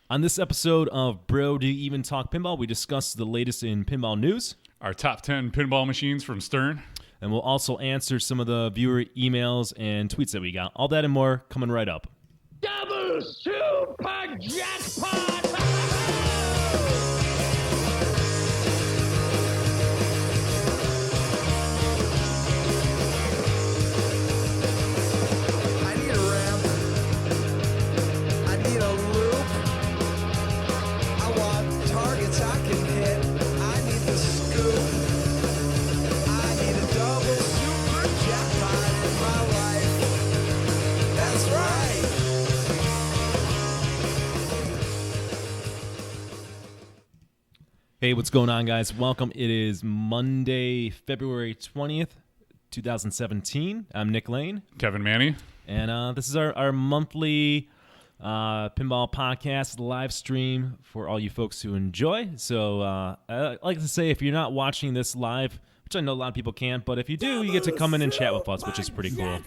On this episode of Bro Do You Even Talk Pinball, we discuss the latest in pinball news, our top 10 pinball machines from Stern, and we'll also answer some of the viewer emails and tweets that we got. All that and more coming right up. Double super jackpot! I need a ramp. I need a loop. I want targets I can hit. I need the scoop. I need a double super jackpot in my life. That's right. Hey, what's going on, guys? Welcome. It is Monday, February 20th, 2017. I'm Nick Lane. Kevin Manny. And this is our monthly pinball podcast live stream for all you folks who enjoy. So I like to say, if you're not watching this live, which I know a lot of people can't, but if you do, you get to come in and chat with us, which is pretty cool.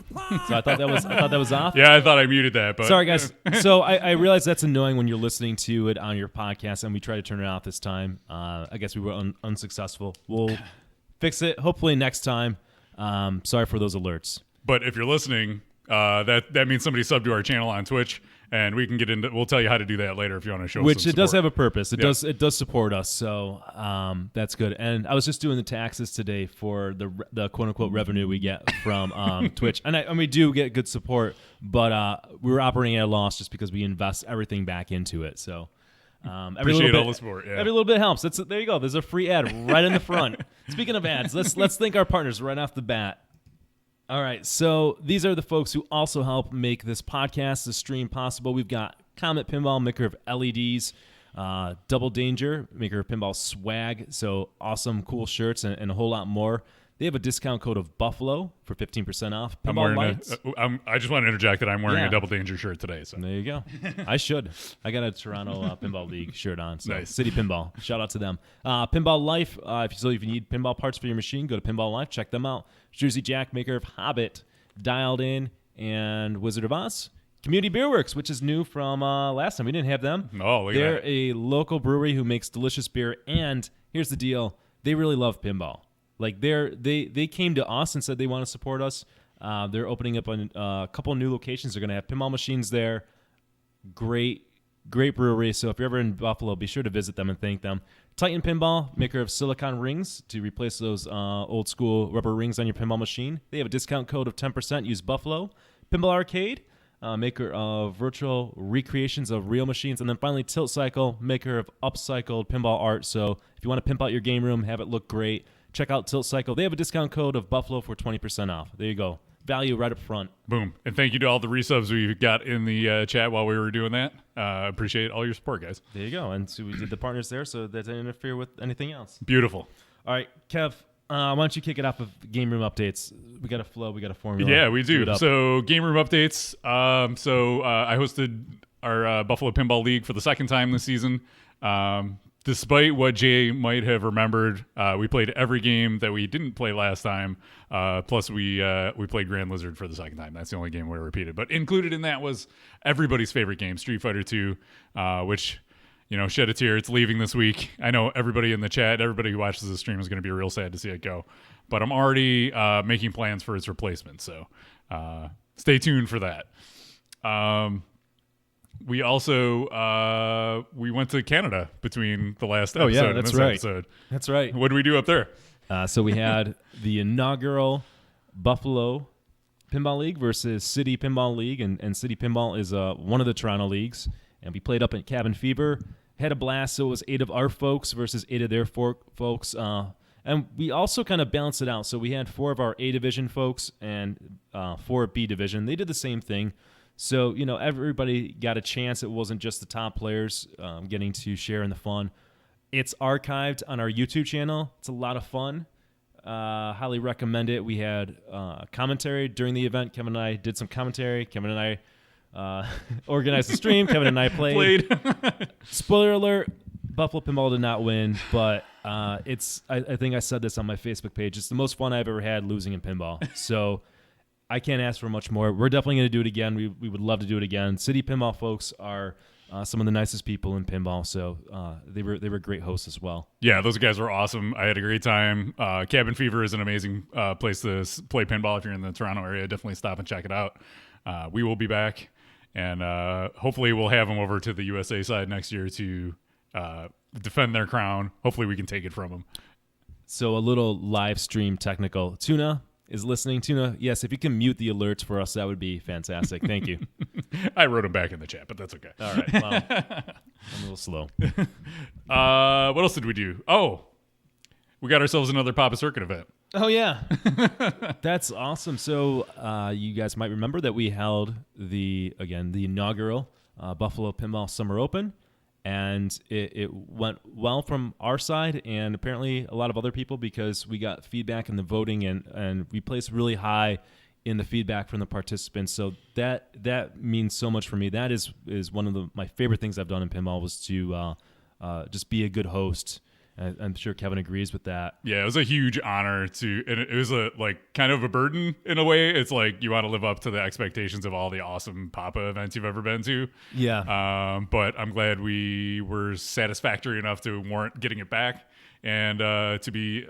So I thought that was off. Yeah, I thought I muted that, but Sorry, guys. So I realize that's annoying when you're listening to it on your podcast, and we tried to turn it off this time. I guess we were unsuccessful. We'll fix it hopefully next time. Sorry for those alerts. But if you're listening, that means somebody subbed to our channel on Twitch, and we can get into. We'll tell you how to do that later if you want to show. Which some it does support. have a purpose. It Yeah. does support us, so that's good. And I was just doing the taxes today for the quote unquote revenue we get from Twitch, and we do get good support, but we were operating at a loss just because we invest everything back into it. So Appreciate all the support. Yeah. Every little bit helps. There you go. There's a free ad right in the front. Speaking of ads, let's thank our partners right off the bat. All right, so these are the folks who also help make this podcast, this stream possible. We've got Comet Pinball, maker of LEDs, Double Danger, maker of pinball swag, so awesome, cool shirts and a whole lot more. They have a discount code of Buffalo for 15% off. I'm Pinball wearing lights. I just want to interject that I'm wearing Yeah. a Double Danger shirt today. So There you go. I should. I got a Toronto Pinball League shirt on. So Nice. City Pinball. Shout out to them. Pinball Life. If you need pinball parts for your machine, go to Pinball Life. Check them out. Jersey Jack, maker of Hobbit, Dialed In, and Wizard of Oz. Community Beer Works, which is new from last time. We didn't have them. Oh, look at They're that. a local brewery who makes delicious beer. And here's the deal. They really love pinball. Like they came to us and said they want to support us. They're opening up a couple new locations. They're going to have pinball machines there. Great brewery. So if you're ever in Buffalo, be sure to visit them and thank them. Titan Pinball, maker of silicone rings to replace those old school rubber rings on your pinball machine. They have a discount code of 10%. Use Buffalo. Pinball Arcade, maker of virtual recreations of real machines. And then finally, Tilt Cycle, maker of upcycled pinball art. So if you want to pimp out your game room, have it look great, check out Tilt Cycle. They have a discount code of Buffalo for 20% off. There you go. Value right up front. Boom. And thank you to all the resubs we got in the chat while we were doing that. Appreciate all your support, guys. There you go. And so we did the partners there, so that didn't interfere with anything else. Beautiful. All right, Kev, why don't you kick it off with game room updates? We got a flow, we got a formula. Yeah, we Do do. it up. So game room updates. I hosted our Buffalo Pinball League for the second time this season. Despite what Jay might have remembered, we played every game that we didn't play last time. Plus, we played Grand Lizard for the second time. That's the only game we repeated. But included in that was everybody's favorite game, Street Fighter 2, which, shed a tear. It's leaving this week. I know everybody in the chat, everybody who watches the stream is going to be real sad to see it go. But I'm already making plans for its replacement. So stay tuned for that. We also we went to Canada between the last episode yeah, and that's this right. episode. That's right. What did we do up there? So we had the inaugural Buffalo Pinball League versus City Pinball League, and City Pinball is one of the Toronto leagues. And we played up at Cabin Fever, had a blast. So it was 8 of our folks versus 8 of their folks. And we also kind of balanced it out. So we had 4 of our A division folks and 4 B division. They did the same thing. So, everybody got a chance. It wasn't just the top players getting to share in the fun. It's archived on our YouTube channel. It's a lot of fun. Highly recommend it. We had commentary during the event. Kevin and I did some commentary. Kevin and I organized the stream. Kevin and I played. Spoiler alert, Buffalo Pinball did not win, but I think I said this on my Facebook page. It's the most fun I've ever had losing in pinball. So I can't ask for much more. We're definitely going to do it again. We would love to do it again. City Pinball folks are some of the nicest people in pinball. So they were great hosts as well. Yeah, those guys were awesome. I had a great time. Cabin Fever is an amazing place to play pinball if you're in the Toronto area. Definitely stop and check it out. We will be back, and hopefully we'll have them over to the USA side next year to defend their crown. Hopefully we can take it from them. So a little live stream technical. Tuna is listening. Tuna, yes, if you can mute the alerts for us, that would be fantastic. Thank you. I wrote them back in the chat, but that's okay. All right. Well, I'm a little slow. What else did we do? Oh, we got ourselves another Papa Circuit event. Oh, yeah. That's awesome. So you guys might remember that we held the inaugural Buffalo Pinball Summer Open. And it went well from our side and apparently a lot of other people because we got feedback in the voting and we placed really high in the feedback from the participants. So that means so much for me. That is one of my favorite things I've done in pinball was to just be a good host. I'm sure Kevin agrees with that. Yeah, it was a huge honor and it was a kind of a burden in a way. It's like you want to live up to the expectations of all the awesome Papa events you've ever been to. Yeah. But I'm glad we were satisfactory enough to warrant getting it back and to be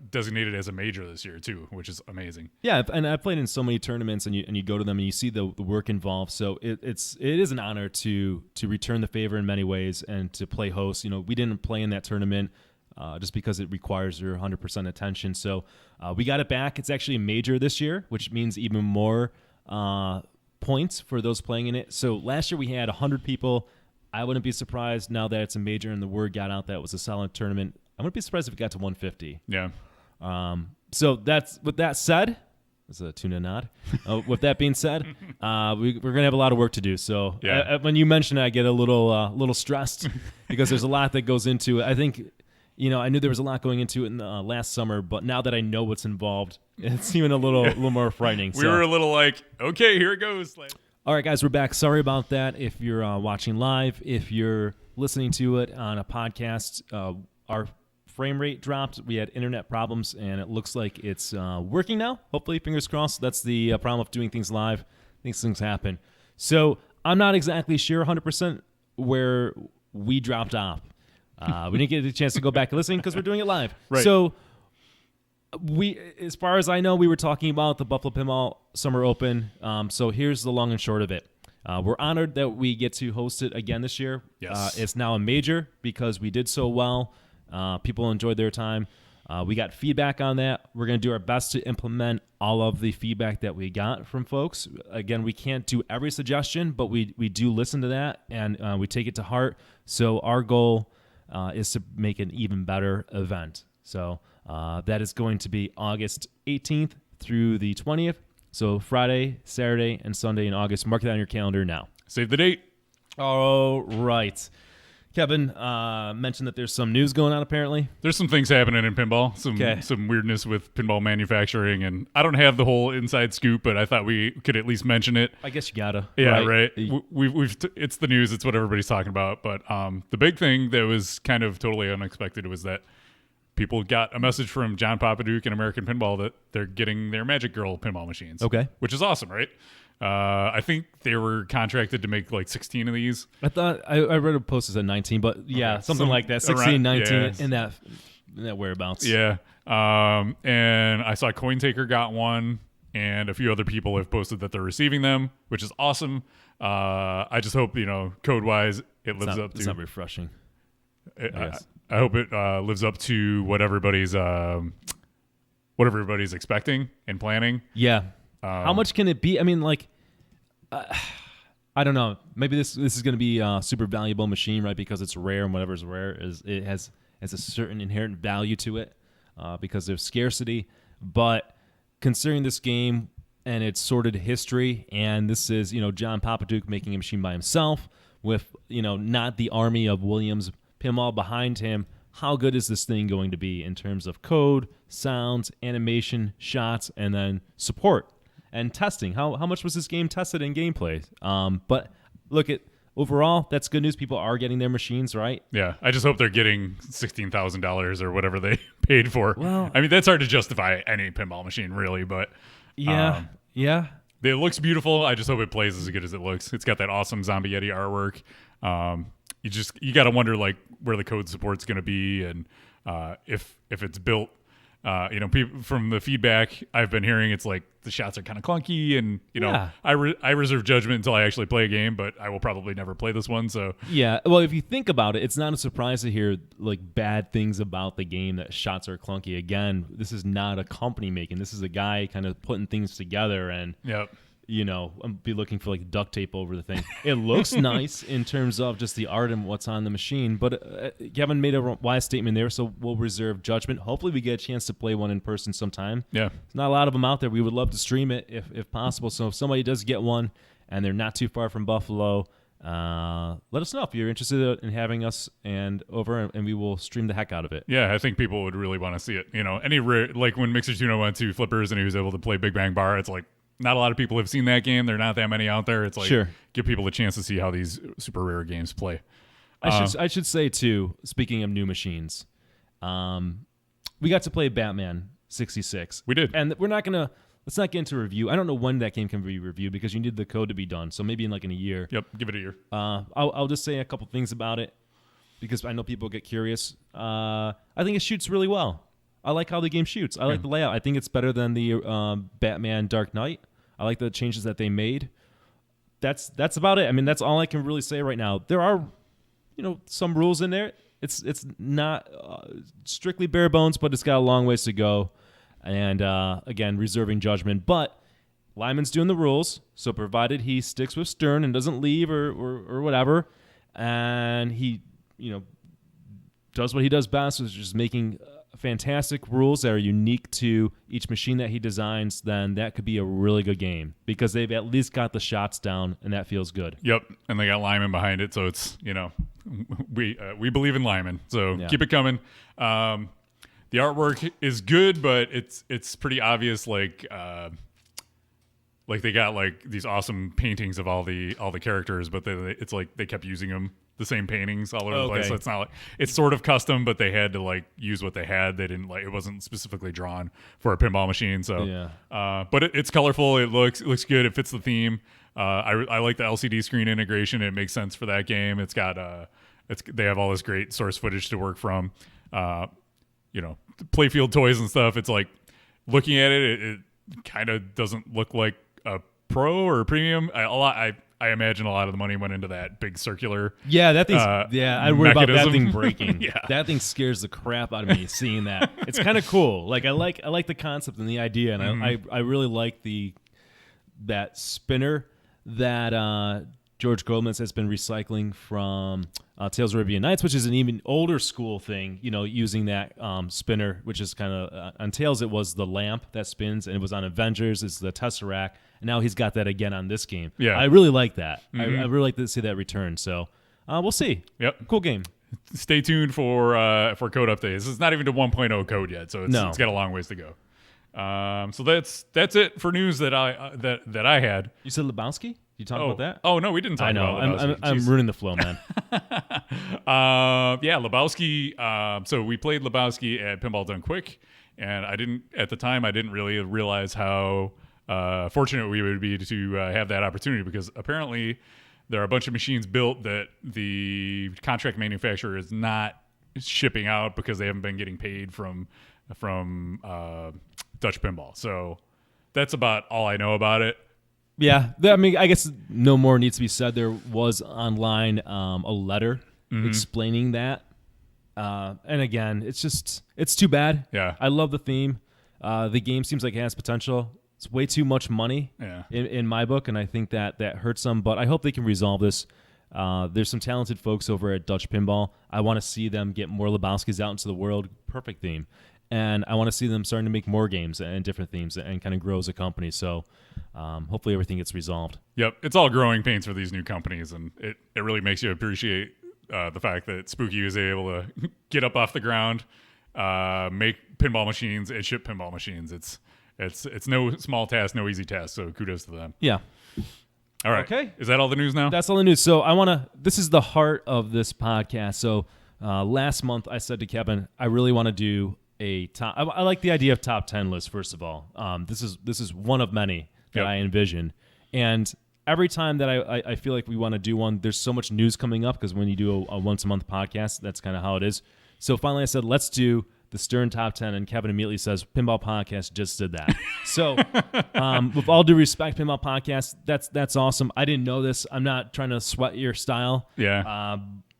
designated as a major this year too, which is amazing. Yeah, and I've played in so many tournaments, and you go to them and you see the work involved. So it is an honor to return the favor in many ways and to play host. We didn't play in that tournament just because it requires your 100% attention. So we got it back. It's actually a major this year, which means even more points for those playing in it. So last year we had 100 people. I wouldn't be surprised now that it's a major and the word got out that it was a solid tournament. I wouldn't be surprised if it got to 150. Yeah. So with that said, that's a tuna nod. With that being said, we're gonna have a lot of work to do. So yeah. When you mention it, I get a little stressed because there's a lot that goes into it. I think I knew there was a lot going into it in last summer, but now that I know what's involved, it's even a little more frightening. We were a little like, okay, here it goes. All right, guys, we're back. Sorry about that. If you're watching live, if you're listening to it on a podcast, our frame rate dropped. We had internet problems, and it looks like it's working now. Hopefully, fingers crossed. That's the problem of doing things live. These things happen. So I'm not exactly sure 100% where we dropped off. We didn't get a chance to go back and listen because we're doing it live. Right. So as far as I know, we were talking about the Buffalo Pinball Summer Open. So here's the long and short of it. We're honored that we get to host it again this year. Yes. It's now a major because we did so well. People enjoyed their time. We got feedback on that. We're going to do our best to implement all of the feedback that we got from folks. Again, we can't do every suggestion, but we do listen to that, and we take it to heart. So our goal is to make an even better event. So that is going to be August 18th through the 20th. So Friday, Saturday, and Sunday in August. Mark that on your calendar now. Save the date. All right. Kevin mentioned that there's some news going on, apparently. There's some things happening in pinball, some weirdness with pinball manufacturing, and I don't have the whole inside scoop, but I thought we could at least mention it. I guess you gotta. Yeah, right. It's the news. It's what everybody's talking about. But the big thing that was kind of totally unexpected was that people got a message from John Papaduke and American Pinball that they're getting their Magic Girl pinball machines. Okay. Which is awesome, right? I think they were contracted to make like 16 of these. I thought I read a post that said 19, but yeah, okay. Something like that. 16, around, 19 yeah. in that whereabouts. Yeah. And I saw CoinTaker got one, and a few other people have posted that they're receiving them, which is awesome. I just hope, code wise, it lives up to. It's not refreshing. I hope it lives up to what everybody's expecting and planning. Yeah. How much can it be? I mean, I don't know. Maybe this is going to be a super valuable machine, right? Because it's rare, and whatever's rare it has a certain inherent value to it because there's scarcity. But considering this game and its sordid history, and this is John Papaduke making a machine by himself with not the army of Williams Pinball behind him. How good is this thing going to be in terms of code, sounds, animation, shots, and then support? And testing. How much was this game tested in gameplay? But look at overall, that's good news. People are getting their machines, right? Yeah, I just hope they're getting $16,000 or whatever they paid for. Well, I mean, that's hard to justify any pinball machine, really. But yeah. It looks beautiful. I just hope it plays as good as it looks. It's got that awesome Zombie Yeti artwork. You got to wonder like where the code support's going to be and if it's built. People from the feedback I've been hearing, it's like the shots are kind of clunky, and I reserve judgment until I actually play a game, but I will probably never play this one. So yeah, well, if you think about it, it's not a surprise to hear like bad things about the game that shots are clunky. Again, this is not a company making. This is a guy kind of putting things together, and yep. I'll be looking for like duct tape over the thing. It looks nice in terms of just the art and what's on the machine, but Kevin made a wise statement there, so we'll reserve judgment. Hopefully we get a chance to play one in person sometime. Yeah. There's not a lot of them out there. We would love to stream it if possible, so if somebody does get one and they're not too far from Buffalo, let us know if you're interested in having us and we will stream the heck out of it. Yeah, I think people would really want to see it. Like when McSirTuna went to Flippers and he was able to play Big Bang Bar, it's like, not a lot of people have seen that game. There are not that many out there. It's like give people a chance to see how these super rare games play. I should say too, speaking of new machines, we got to play Batman 66. We did. And let's not get into a review. I don't know when that game can be reviewed because you need the code to be done. So maybe in a year. Yep, give it a year. I'll just say a couple things about it because I know people get curious. I think it shoots really well. I like how the game shoots. I like the layout. I think it's better than the Batman Dark Knight. I like the changes that they made. That's about it. I mean, that's all I can really say right now. There are, some rules in there. It's not strictly bare bones, but it's got a long ways to go. And again, reserving judgment. But Lyman's doing the rules, so provided he sticks with Stern and doesn't leave or whatever, and he does what he does best, which is just making fantastic rules that are unique to each machine that he designs, then that could be a really good game because they've at least got the shots down, and that feels good. Yep, and they got Lyman behind it, so it's we believe in Lyman, so keep it coming. The artwork is good, but it's pretty obvious. Like they got like these awesome paintings of all the characters, but it's like they kept using them. The same paintings all over the place. So it's not like it's sort of custom, but they had to like use what they had. They didn't it wasn't specifically drawn for a pinball machine. So, but it's colorful. It looks good. It fits the theme. I like the LCD screen integration. It makes sense for that game. It's got they have all this great source footage to work from. Playfield toys and stuff. It's like looking at it kind of doesn't look like a pro or a premium. I imagine a lot of the money went into that big circular. Yeah, that thing's. I worry about that thing breaking. Yeah. That thing scares the crap out of me seeing that. It's kind of cool. Like I like the concept and the idea, and I really like that spinner that George Goldman has been recycling from Tales of Arabian Nights, which is an even older school thing. Using that spinner, which is kind of on Tales. It was the lamp that spins, and it was on Avengers. It's the Tesseract. And now he's got that again on this game. Yeah, I really like that. I really like to see that return. So we'll see. Yep, cool game. Stay tuned for code updates. It's not even to 1.0 code yet, so it's got a long ways to go. So that's it for news that I had. You said Lebowski? You talk about that? Oh no, we didn't talk about Lebowski. I'm ruining the flow, man. Lebowski. So we played Lebowski at Pinball Done Quick, and I didn't really realize how fortunate we would be to have that opportunity because apparently there are a bunch of machines built that the contract manufacturer is not shipping out because they haven't been getting paid from Dutch Pinball. So that's about all I know about it. Yeah, I mean, I guess no more needs to be said. There was online a letter explaining that. And again, it's too bad. Yeah. I love the theme. The game seems like it has potential. It's way too much money in my book, and I think that hurts them. But I hope they can resolve this. There's some talented folks over at Dutch Pinball. I want to see them get more Lebowskis out into the world. Perfect theme. And I want to see them starting to make more games and different themes and kind of grow as a company. So hopefully everything gets resolved. Yep. It's all growing pains for these new companies, and it really makes you appreciate the fact that Spooky was able to get up off the ground, make pinball machines, and ship pinball machines. It's no small task, no easy task. So kudos to them. Yeah. All right. Okay. Is that all the news now? That's all the news. So this is the heart of this podcast. So last month I said to Kevin, I really want to do a top. I like the idea of top 10 list. First of all, this is one of many that I envision. And every time that I feel like we want to do one, there's so much news coming up because when you do a once-a-month podcast, that's kind of how it is. So finally I said, let's do the Stern Top 10, and Kevin immediately says, Pinball Podcast just did that. So with all due respect, Pinball Podcast, that's awesome. I didn't know this. I'm not trying to sweat your style. Yeah.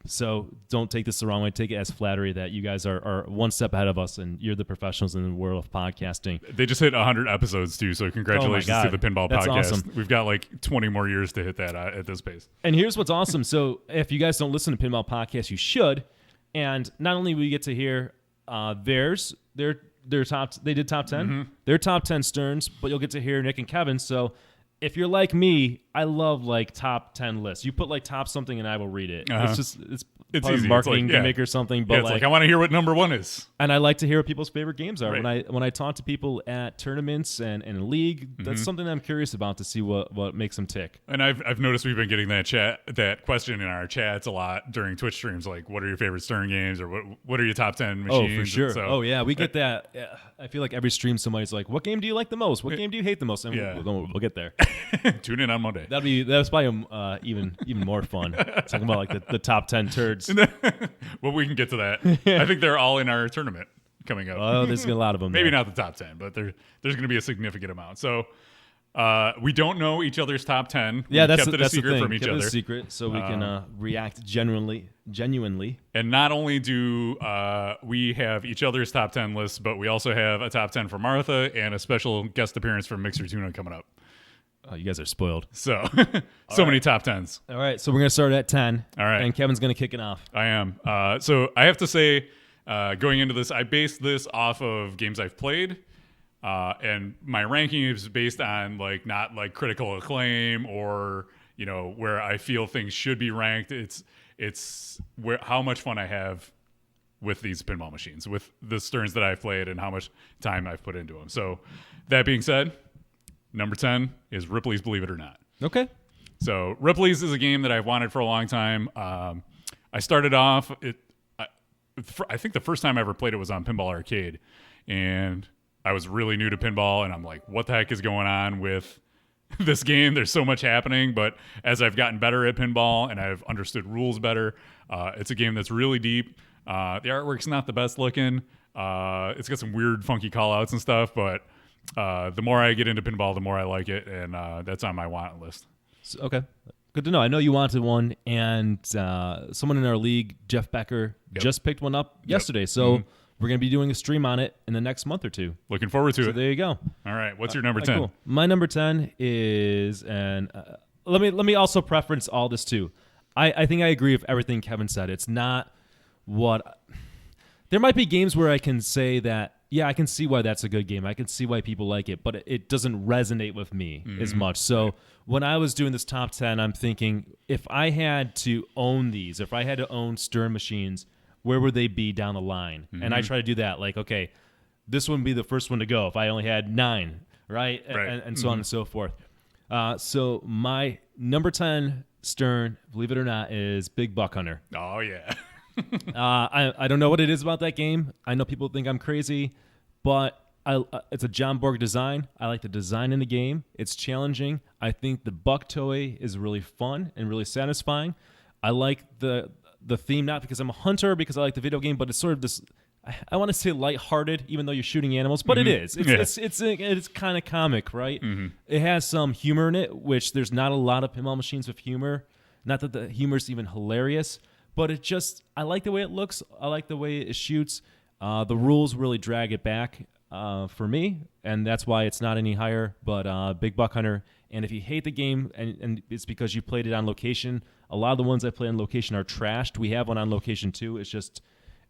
So don't take this the wrong way. Take it as flattery that you guys are one step ahead of us, and you're the professionals in the world of podcasting. They just hit 100 episodes, too, so congratulations to the Pinball That's Podcast. Awesome. We've got like 20 more years to hit that at this pace. And here's what's awesome. So if you guys don't listen to Pinball Podcast, you should. And not only will you get to hear their top, they did top 10, their top 10 Sterns, but you'll get to hear Nick and Kevin. So if you're like me, I love like top 10 lists. You put like top something and I will read it. It's It's part of easy. marketing It's like, gimmick or something. But Yeah, it's like I want to hear what number 1 is. and I like to hear what people's favorite games are. Right. When I talk to people at tournaments and in a league, that's something that I'm curious about to see what makes them tick. And I've noticed we've been getting that question in our chats a lot during Twitch streams, like what are your favorite Stern games, or what are your top 10 machines? Oh, for sure. So, Yeah, we get that. Yeah, I feel like every stream somebody's like, "What game do you like the most? What game do you hate the most?" And Yeah. we'll get there. Tune in on Monday. That's probably even more fun talking about like the top 10 turds. Well, we can get to that. I think they're all in our tournament coming up. Oh, there's a lot of them. Maybe there. not the top 10, but there's going to be a significant amount. So we don't know each other's top 10. Yeah, we that's kept it a that's the secret thing. from each Kept it other. a secret so we can react genuinely. And not only do we have each other's top 10 lists, but we also have a top 10 for Martha and a special guest appearance from McSirTuna coming up. Oh, you guys are spoiled. So, many top 10s. All right, so we're gonna start at 10. All right. and Kevin's gonna kick it off. I am. So I have to say, going into this, I based this off of games I've played, and my ranking is based on like not like critical acclaim or where I feel things should be ranked. It's where how much fun I have with these pinball machines, with the Sterns that I've played, and how much time I've put into them. So that being said, number 10 is Ripley's Believe It or Not. Okay. So Ripley's is a game that I've wanted for a long time. I started off I think the first time I ever played it was on Pinball Arcade, and I was really new to pinball, and I'm like, what the heck is going on with this game? There's so much happening. But as I've gotten better at pinball and I've understood rules better, it's a game that's really deep. The artwork's not the best looking. It's got some weird, funky call-outs and stuff, but the more I get into pinball, the more I like it, and that's on my want list. Okay. Good to know. I know you wanted one, and someone in our league, Jeff Becker, just picked one up yesterday. So we're going to be doing a stream on it in the next month or two. Looking forward to So it. there you go. All right. What's your number 10? Cool. My number 10 is, and let me also preference all this too. I think I agree with everything Kevin said. It's not what there might be games where I can say that, yeah, I can see why that's a good game. I can see why people like it, but it doesn't resonate with me as much. So when I was doing this top 10, I'm thinking, if I had to own these, if I had to own Stern machines, where would they be down the line? And I try to do that. Like, okay, this wouldn't be the first one to go if I only had 9, right? And so on and so forth. So my number 10 Stern, believe it or not, is Big Buck Hunter. Oh, yeah. I don't know what it is about that game. I know people think I'm crazy, but it's a John Borg design. I like the design in the game. It's challenging. I think the Buck toy is really fun and really satisfying. I like the theme, not because I'm a hunter, because I like the video game, but it's sort of this, I want to say lighthearted, even though you're shooting animals, but it is. It's kind of comic, right? It has some humor in it, which there's not a lot of pinball machines with humor. Not that the humor's even hilarious, but I like the way it looks. I like the way it shoots. The rules really drag it back for me, and that's why it's not any higher. But Big Buck Hunter, and if you hate the game, and it's because you played it on location, a lot of the ones I play on location are trashed. We have one on location too. It's just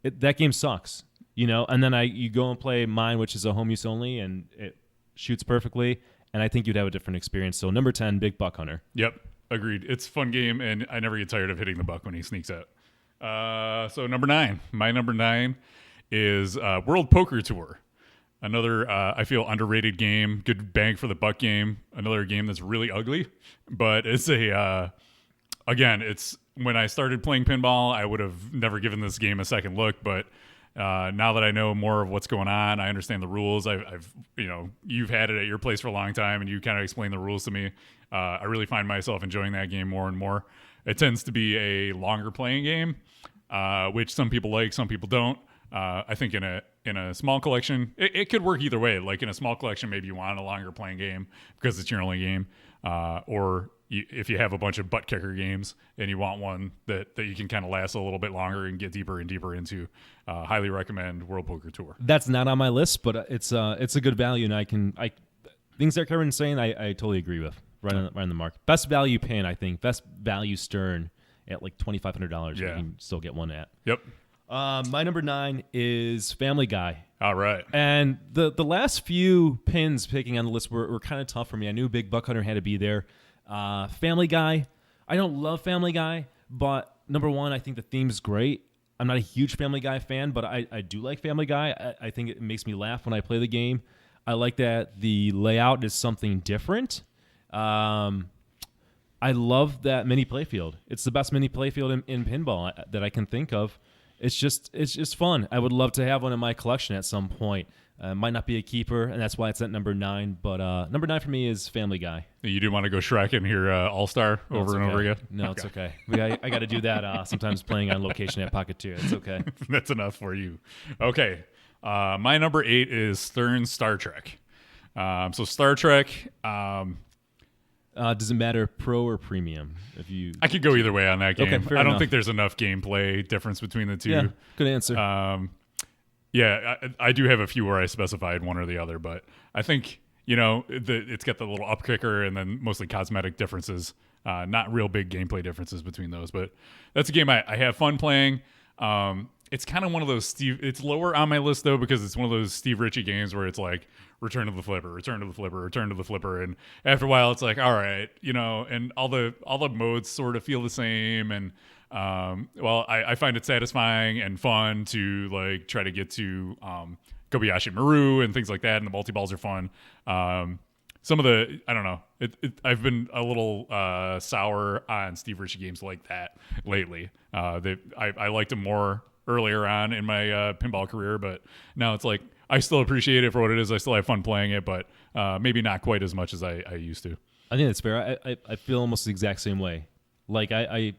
that game sucks, And then you go and play mine, which is a home use only, and it shoots perfectly. And I think you'd have a different experience. So number 10, Big Buck Hunter. Yep. Agreed. It's a fun game, and I never get tired of hitting the buck when he sneaks out. So number 9. My number 9 is World Poker Tour. Another, I feel, underrated game. Good bang for the buck game. Another game that's really ugly. But it's again, it's when I started playing pinball, I would have never given this game a second look. But Now that I know more of what's going on, I understand the rules. I've you've had it at your place for a long time, and you kind of explain the rules to me. I really find myself enjoying that game more and more. It tends to be a longer playing game, which some people like, some people don't. I think in a small collection, it could work either way. Like in a small collection, maybe you want a longer playing game because it's your only game, or if you have a bunch of butt kicker games and you want one that you can kind of last a little bit longer and get deeper and deeper into, highly recommend World Poker Tour. That's not on my list, but it's a good value, and things that Kevin's saying, I totally agree with. Right on the mark. Best value pin, I think. Best value Stern at like $2,500. Yeah. You can still get one at. Yep. My number 9 is Family Guy. All right. And the last few pins picking on the list were kind of tough for me. I knew Big Buck Hunter had to be there. Family Guy. I don't love Family Guy, but number 1, I think the theme is great. I'm not a huge Family Guy fan, but I do like Family Guy. I think it makes me laugh when I play the game. I like that the layout is something different. I love that mini playfield. It's the best mini playfield in pinball that I can think of. It's just fun. I would love to have one in my collection at some point. Might not be a keeper, and that's why it's at number 9. But number 9 for me is Family Guy. You do want to go Shrek in here, All-Star over and over again? No, it's okay. I got to do that sometimes playing on location at Pocket 2. It's okay. That's enough for you. Okay. My number 8 is Stern Star Trek. So Star Trek... does it matter pro or premium? I could go either way on that game. Okay, I don't think there's enough gameplay difference between the two. Yeah, good answer. I do have a few where I specified one or the other, but I think it's got the little up kicker and then mostly cosmetic differences, not real big gameplay differences between those. But that's a game I have fun playing. It's kind of one of those it's lower on my list though because it's one of those Steve Ritchie games where it's like return to the flipper, return to the flipper, return to the flipper, and after a while it's like all right, and all the modes sort of feel the same, and I find it satisfying and fun to like try to get to Kobayashi Maru and things like that, and the multi-balls are fun. Some of the I don't know. I've been a little sour on Steve Ritchie games like that lately. I liked them more earlier on in my pinball career, but now it's like I still appreciate it for what it is. I still have fun playing it, but maybe not quite as much as I used to. I think that's fair. I feel almost the exact same way. Like I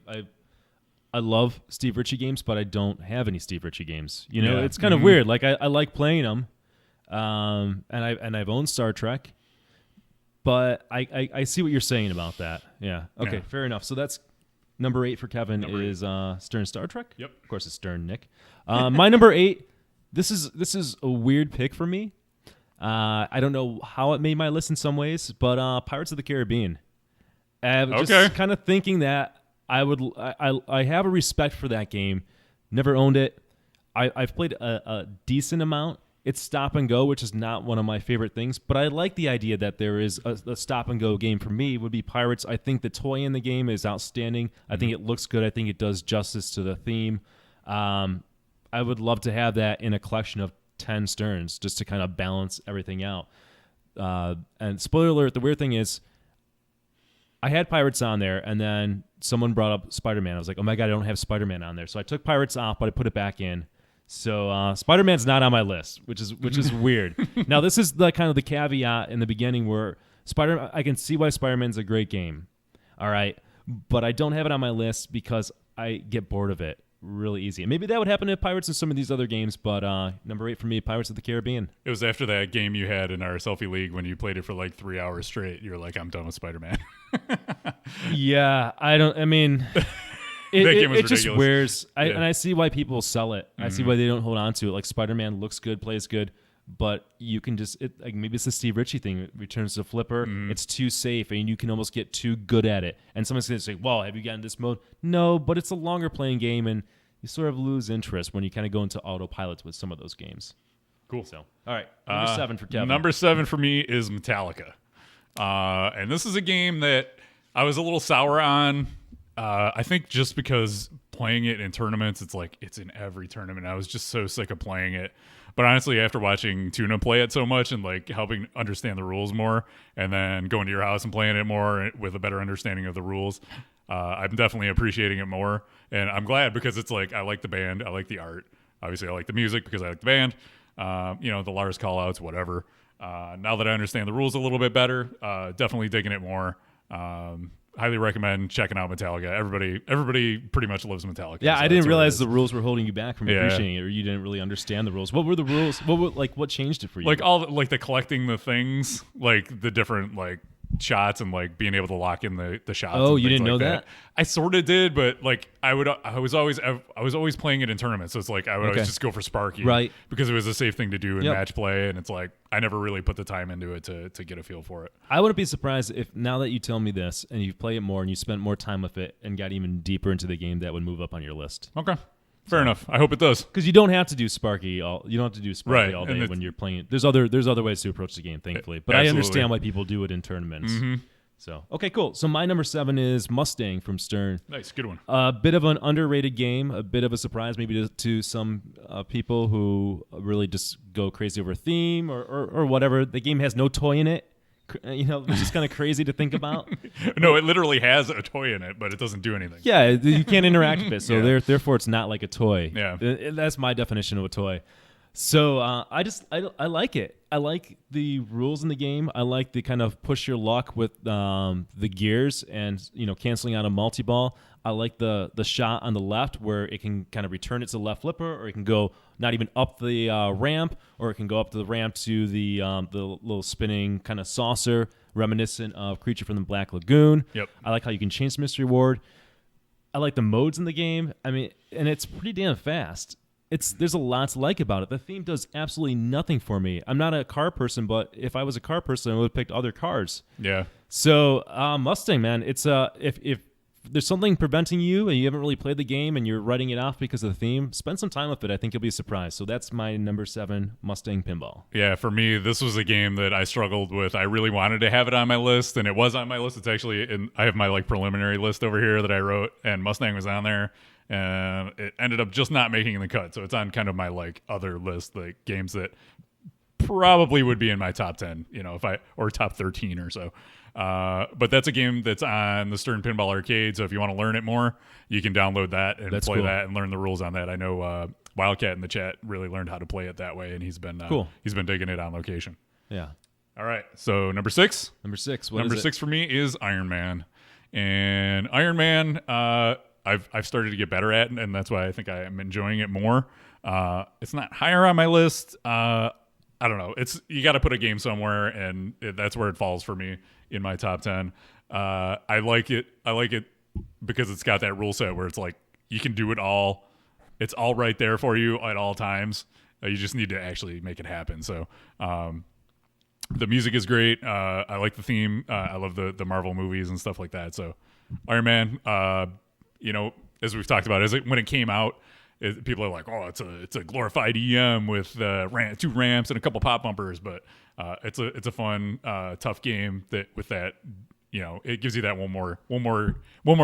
love Steve Ritchie games, but I don't have any Steve Ritchie games. It's kind of weird. Like I like playing them, and I've owned Star Trek, but I see what you're saying about that. Yeah. Okay. Yeah. Fair enough. So that's number 8 for Kevin is Stern Star Trek. Yep. Of course, it's Stern Nick. My number 8. This is a weird pick for me. I don't know how it made my list in some ways, but Pirates of the Caribbean. Just kind of thinking that I have a respect for that game. Never owned it. I've played a decent amount. It's stop and go, which is not one of my favorite things, but I like the idea that there is a stop and go game. For me would be Pirates. I think the toy in the game is outstanding. I think it looks good. I think it does justice to the theme. I would love to have that in a collection of 10 Sterns just to kind of balance everything out. And spoiler alert, the weird thing is I had Pirates on there, and then someone brought up Spider-Man. I was like, oh my God, I don't have Spider-Man on there. So I took Pirates off, but I put it back in. So Spider-Man's not on my list, which is weird. Now, this is the kind of the caveat in the beginning where I can see why Spider-Man's a great game. All right. But I don't have it on my list because I get bored of it really easy. And maybe that would happen to Pirates in some of these other games, but number 8 for me, Pirates of the Caribbean. It was after that game you had in our selfie league when you played it for like 3 hours straight. You were like, I'm done with Spider-Man. Yeah, it just wears. And I see why people sell it. I see why they don't hold on to it. Like Spider-Man looks good, plays good, but you can just maybe it's the Steve Ritchie thing. It returns to flipper. It's too safe, and you can almost get too good at it. And someone's going to say, "Well, have you gotten this mode?" No, but it's a longer playing game, and you sort of lose interest when you kind of go into autopilots with some of those games. Cool. So, all right, number 7 for Kevin. Number 7 for me is Metallica, and this is a game that I was a little sour on. I think just because playing it in tournaments, it's in every tournament. I was just so sick of playing it. But honestly, after watching Tuna play it so much and like helping understand the rules more, and then going to your house and playing it more with a better understanding of the rules, I'm definitely appreciating it more. And I'm glad because it's like I like the band, I like the art. Obviously, I like the music because I like the band. The Lars call-outs, whatever. Now that I understand the rules a little bit better, definitely digging it more. Highly recommend checking out Metallica. Everybody pretty much loves Metallica. Yeah, so I that's didn't what it realize is. the rules were holding you back from Yeah. appreciating it, or you didn't really understand the rules. What were the rules? What changed it for you? Like all like the collecting the things, like the different like shots and like being able to lock in the shots. Oh, and you things didn't like know that? I sort of did, but like I was always playing it in tournaments. So it's like I would Okay. always just go for Sparky, Right. Because it was a safe thing to do in Yep. match play, and it's like I never really put the time into it to get a feel for it. I wouldn't be surprised if now that you tell me this and you play it more and you spent more time with it and got even deeper into the game, that would move up on your list. Okay, fair enough. I hope it does. Because you don't have to do Sparky you don't have to do Sparky Right, all and day it's- when you're playing it. There's other ways to approach the game, thankfully. But I Absolutely. understand why people do it in tournaments. So okay, cool. So my number 7 is Mustang from Stern. Nice, good one. A bit of an underrated game, a bit of a surprise maybe to some people who really just go crazy over theme or whatever. The game has no toy in it, which is kind of crazy to think about. No, it literally has a toy in it, but it doesn't do anything. Yeah, you can't interact with it, so Yeah. therefore it's not like a toy. Yeah. That's my definition of a toy. So I like it. I like the rules in the game. I like the kind of push your luck with the gears and canceling out a multi-ball. I like the shot on the left where it can kind of return it to the left flipper, or it can go not even up the ramp, or it can go up to the ramp to the little spinning kind of saucer reminiscent of Creature from the Black Lagoon. Yep. I like how you can change the mystery ward. I like the modes in the game. I mean, and it's pretty damn fast. There's a lot to like about it. The theme does absolutely nothing for me. I'm not a car person, but if I was a car person, I would have picked other cars. Yeah. So Mustang, man, it's if there's something preventing you and you haven't really played the game and you're writing it off because of the theme, spend some time with it. I think you'll be surprised. So that's my number 7, Mustang Pinball. Yeah, for me, this was a game that I struggled with. I really wanted to have it on my list, and it was on my list. It's actually I have my like preliminary list over here that I wrote, and Mustang was on there, and it ended up just not making the cut. So it's on kind of my like other list, like games that probably would be in my top 10, or top 13 or so. But that's a game that's on the Stern Pinball Arcade. So if you want to learn it more, you can download that and That's play cool. that and learn the rules on that. I know Wildcat in the chat really learned how to play it that way, and he's been Cool. He's been digging it on location. Yeah. All right, so number 6. Number 6. Number 6 for me is Iron Man, and Iron Man I've started to get better at, and that's why I think I am enjoying it more. It's not higher on my list. I don't know. You got to put a game somewhere, and that's where it falls for me in my top 10. I like it because it's got that rule set where it's like you can do it all. It's all right there for you at all times. You just need to actually make it happen. So the music is great. I like the theme. I love the Marvel movies and stuff like that. So Iron Man, as we've talked about, when it came out, people are like, oh, it's a glorified EM with 2 ramps and a couple pop bumpers, but it's a fun, tough game that with that, it gives you that one more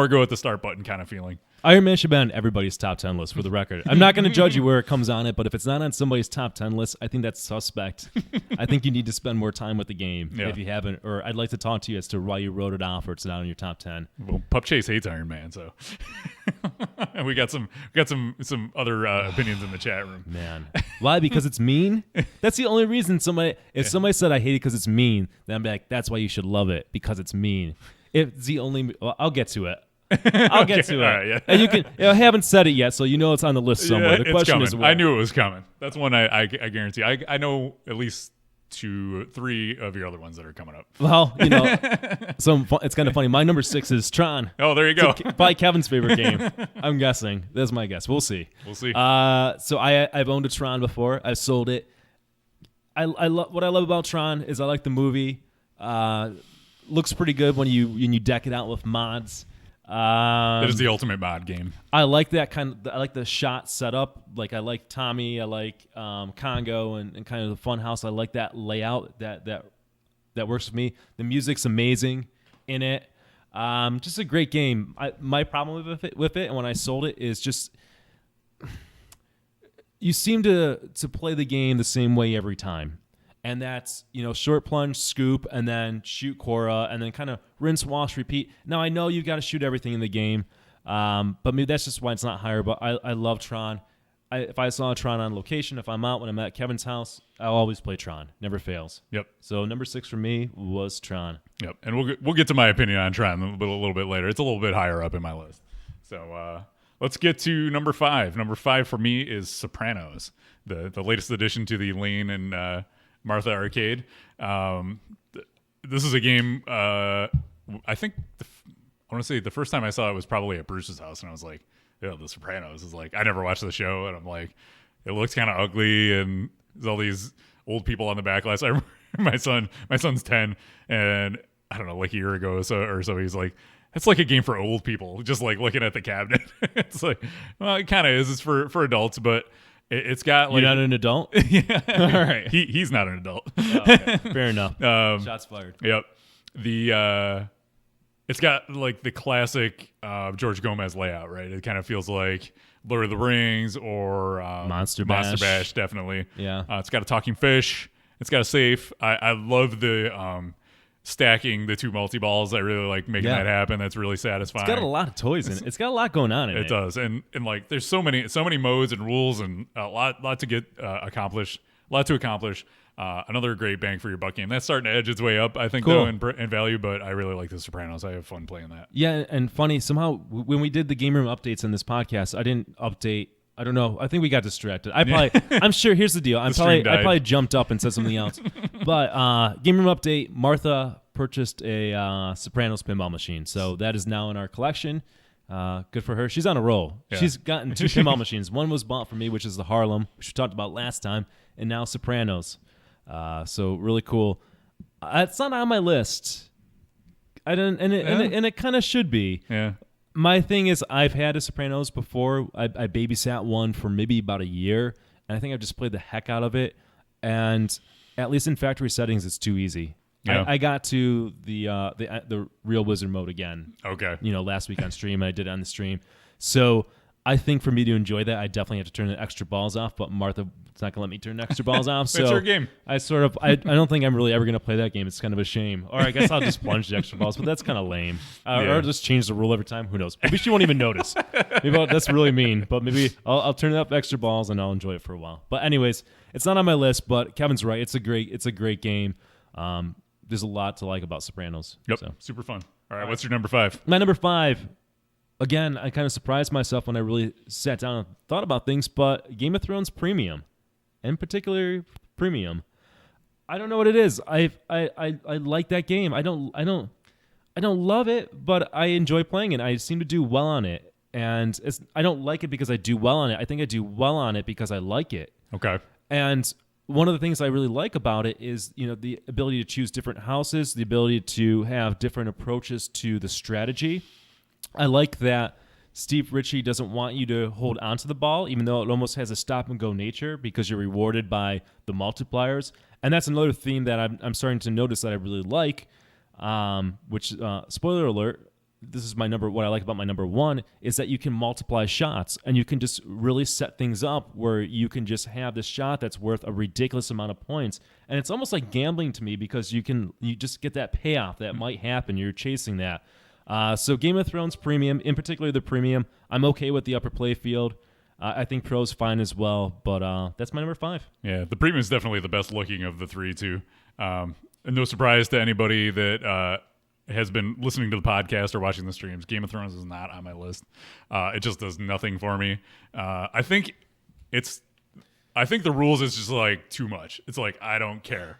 go at the start button kind of feeling. Iron Man should be on everybody's top 10 list, for the record. I'm not going to judge you where it comes on it, but if it's not on somebody's top 10 list, I think that's suspect. I think you need to spend more time with the game if you haven't, or I'd like to talk to you as to why you wrote it off or it's not on your top 10. Well, Pup Chase hates Iron Man, so and we got some other opinions in the chat room. Man. Why? Because it's mean? That's the only reason if somebody said I hate it because it's mean, then I'm like, that's why you should love it, because it's mean. It's the only, I'll get to it. I'll get to it. All right, yeah. And you can. I haven't said it yet, so you know it's on the list somewhere. The it's question coming. is where. I knew it was coming. That's one I guarantee. I know at least 2-3 of your other ones that are coming up. Well, it's kind of funny. My number 6 is Tron. Oh, there you go. Probably Kevin's favorite game. I'm guessing. That's my guess. We'll see. We'll see. So I've owned a Tron before. I've sold it. What I love about Tron is I like the movie. Looks pretty good when you deck it out with mods. It is the ultimate mod game. I like that I like the shot setup. Like I like Tommy. I like Congo and kind of the fun house. I like that layout. That works with me. The music's amazing in it. Just a great game. My problem with it, and when I sold it, is just you seem to play the game the same way every time. And that's, short plunge, scoop, and then shoot Cora, and then kind of rinse, wash, repeat. Now, I know you've got to shoot everything in the game, but maybe that's just why it's not higher. But I love Tron. if I saw Tron on location, if I'm out when I'm at Kevin's house, I'll always play Tron. Never fails. Yep. So number 6 for me was Tron. Yep. And we'll get to my opinion on Tron a little bit later. It's a little bit higher up in my list. So let's get to number 5. Number 5 for me is Sopranos, the latest addition to the Lane and Martha arcade. This is a game. I think I want to say the first time I saw it was probably at Bruce's house, and I was like, "Yeah, The Sopranos is like." I never watched the show, and I'm like, it looks kind of ugly, and there's all these old people on the backlash. I remember my son's 10, and I don't know, like a year ago or so, he's like, "It's like a game for old people," just like looking at the cabinet. It's like, well, it kind of is. It's for adults, but it's got like. You're not an adult? Yeah. All right. He's not an adult. Oh, okay. Fair enough. Shots fired. Yep. It's got like the classic George Gomez layout, right? It kind of feels like Lord of the Rings or Monster Bash, definitely. Yeah. It's got a talking fish. It's got a safe. I love the stacking the 2 multi-balls. I really like making that happen. That's really satisfying. It's got a lot of toys in it. It's got a lot going on in it. It does. And like there's so many modes and rules and a lot to get accomplished. A lot to accomplish. Another great bang for your buck game. That's starting to edge its way up, I think, Cool. though, in value, but I really like The Sopranos. I have fun playing that. Yeah, and funny, somehow, when we did the Game Room updates in this podcast, I didn't update. I don't know. I think we got distracted. I'm sure, here's the deal. I probably jumped up and said something else. But Game Room update, Martha purchased a Sopranos pinball machine. So that is now in our collection. Good for her. She's on a roll. Yeah. She's gotten 2 pinball machines. One was bought for me, which is the Harlem, which we talked about last time, and now Sopranos. So really cool. It's not on my list. I don't, and it kind of should be. Yeah. My thing is, I've had a Sopranos before. I babysat one for maybe about a year, and I think I've just played the heck out of it. And at least in factory settings, it's too easy. Yeah. I got to the real wizard mode again. Okay. Last week on stream, and I did it on the stream. So I think for me to enjoy that, I definitely have to turn the extra balls off. But Martha's not gonna let me turn the extra balls off. So it's her game. I don't think I'm really ever gonna play that game. It's kind of a shame. Or I guess I'll just plunge the extra balls, but that's kind of lame. Or just change the rule every time. Who knows? Maybe she won't even notice. Maybe that's really mean. But maybe I'll turn up extra balls and I'll enjoy it for a while. But anyways, it's not on my list. But Kevin's right. It's a great game. There's a lot to like about Sopranos. Yep. So. Super fun. All right. What's your number 5? My number 5. Again, I kind of surprised myself when I really sat down and thought about things, but Game of Thrones Premium, in particular Premium, I don't know what it is. I like that game. I don't love it, but I enjoy playing it. I seem to do well on it, and I don't like it because I do well on it. I think I do well on it because I like it. Okay. And one of the things I really like about it is, the ability to choose different houses, the ability to have different approaches to the strategy. I like that Steve Ritchie doesn't want you to hold onto the ball, even though it almost has a stop-and-go nature because you're rewarded by the multipliers. And that's another theme that I'm starting to notice that I really like, which, spoiler alert, this is what I like about my number 1, is that you can multiply shots, and you can just really set things up where you can just have this shot that's worth a ridiculous amount of points. And it's almost like gambling to me because you just get that payoff that might happen. You're chasing that. So Game of Thrones Premium, in particular the Premium, I'm okay with the upper play field. I think Pro's fine as well, but that's my number 5. Yeah, the Premium is definitely the best looking of the 3, too. And no surprise to anybody that has been listening to the podcast or watching the streams, Game of Thrones is not on my list. It just does nothing for me. I think the rules is just like too much. It's like, I don't care.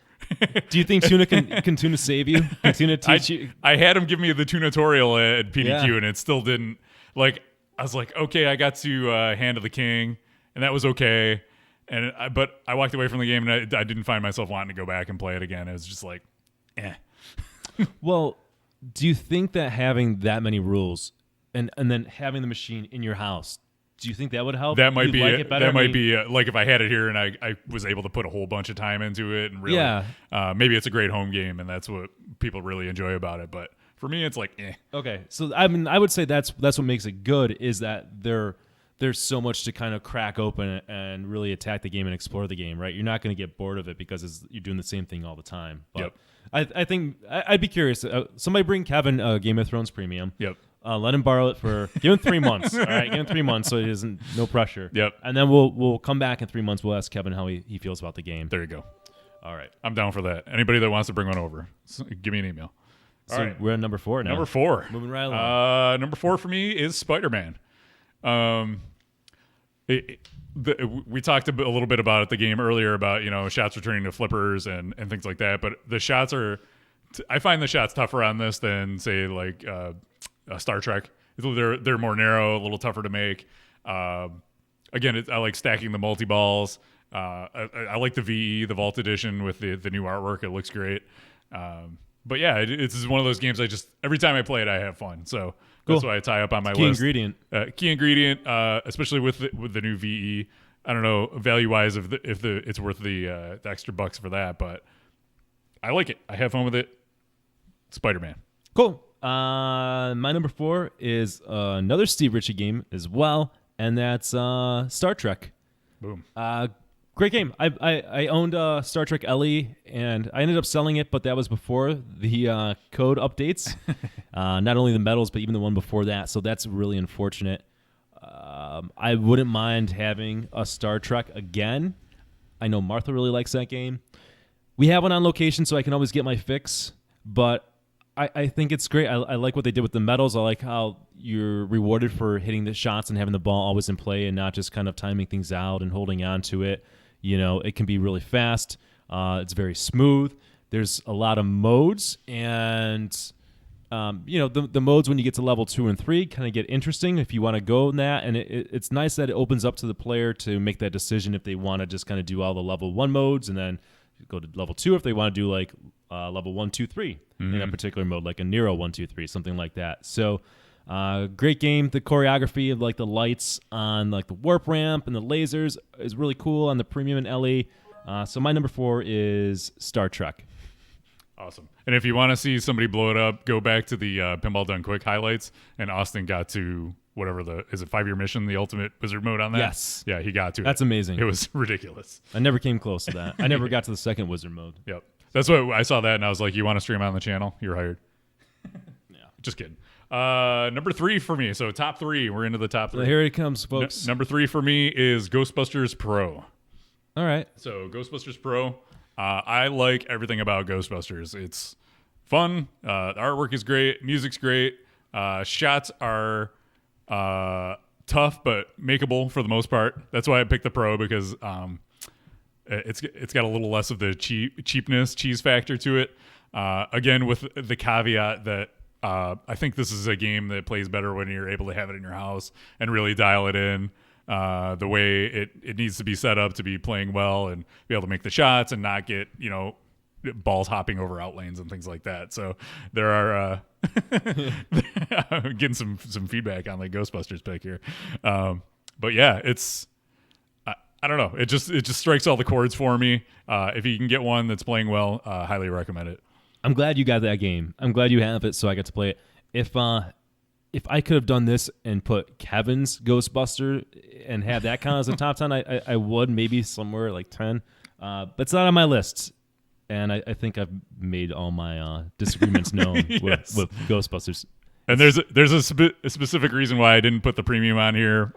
Do you think Tuna can Tuna save you? Can Tuna teach you? I had him give me the tutorial at PDQ, and it still didn't. Like, I was like, okay, I got to Hand of the King, and that was okay. But I walked away from the game, and I didn't find myself wanting to go back and play it again. It was just like, eh. Well, do you think that having that many rules and then having the machine in your house, do you think that would help? That might be like if I had it here and I was able to put a whole bunch of time into it and really, maybe it's a great home game and that's what people really enjoy about it. But for me, it's like, eh. Okay, so I would say that's what makes it good is that there's so much to kind of crack open and really attack the game and explore the game, right? You're not going to get bored of it because you're doing the same thing all the time. But yep. I think I'd be curious. Somebody bring Kevin Game of Thrones Premium. Yep. Let him borrow it give him 3 months. All right, give him 3 months so he isn't no pressure. Yep. And then we'll come back in 3 months. We'll ask Kevin how he feels about the game. There you go. All right. I'm down for that. Anybody that wants to bring one over, give me an email. So All right. we're at number 4 now. Number 4. Moving right along. Number 4 for me is Spider-Man. We talked a little bit about it, the game earlier about, shots returning to flippers and things like that. But the shots I find the shots tougher on this than, say, like Star Trek. They're more narrow, a little tougher to make. Again, I like stacking the multi-balls. I like the VE, the Vault Edition with the new artwork. It looks great. But yeah, it's one of those games every time I play it, I have fun. So that's why I tie up on my list. Key ingredient, especially with the new VE. I don't know value-wise if it's worth the extra bucks for that, but I like it. I have fun with it. Spider-Man. Cool. My number 4 is another Steve Ritchie game as well, and that's Star Trek. Boom. Great game. I owned Star Trek Ellie, and I ended up selling it, but that was before the code updates. Not only the medals, but even the one before that. So that's really unfortunate. I wouldn't mind having a Star Trek again. I know Martha really likes that game. We have one on location, so I can always get my fix. But I think it's great. I like what they did with the medals. I like how you're rewarded for hitting the shots and having the ball always in play and not just kind of timing things out and holding on to it. It can be really fast. It's very smooth. There's a lot of modes, and the modes when you get to level 2 and 3 kind of get interesting if you want to go in that. And it's nice that it opens up to the player to make that decision if they want to just kind of do all the level 1 modes and then go to level 2 if they want to do like level 1, 2, 3 in a particular mode, like a Nero 1, 2, 3, something like that. So great game. The choreography of like the lights on like the warp ramp and the lasers is really cool on the premium and LE. So my number 4 is Star Trek. Awesome. And if you want to see somebody blow it up, go back to the Pinball Done Quick highlights, and Austin got to whatever is it 5-year mission, the ultimate wizard mode on that? Yes. Yeah, he got to That's it. amazing. It was ridiculous. I never came close to that. I never got to the second wizard mode. Yep. That's what I saw that, and I was like, you want to stream on the channel? You're hired. Yeah. Just kidding. Number 3 for me. So top 3. We're into the top 3. So here it comes, folks. Number 3 for me is Ghostbusters Pro. All right. So Ghostbusters Pro. I like everything about Ghostbusters. It's fun. The artwork is great. Music's great. Shots are tough but makeable for the most part. That's why I picked the Pro, because it's got a little less of the cheapness, cheese factor to it. Again, with the caveat that I think this is a game that plays better when you're able to have it in your house and really dial it in. The way it needs to be set up to be playing well and be able to make the shots and not get, balls hopping over out lanes and things like that. So there are getting some feedback on the Ghostbusters pick here. But yeah, it's I don't know. It just strikes all the chords for me. If you can get one that's playing well, highly recommend it. I'm glad you got that game. I'm glad you have it so I get to play it. If I could have done this and put Kevin's Ghostbuster and have that count as a top 10, I would, maybe somewhere like 10. But it's not on my list. And I think I've made all my disagreements known Yes. with Ghostbusters. And there's a specific reason why I didn't put the premium on here.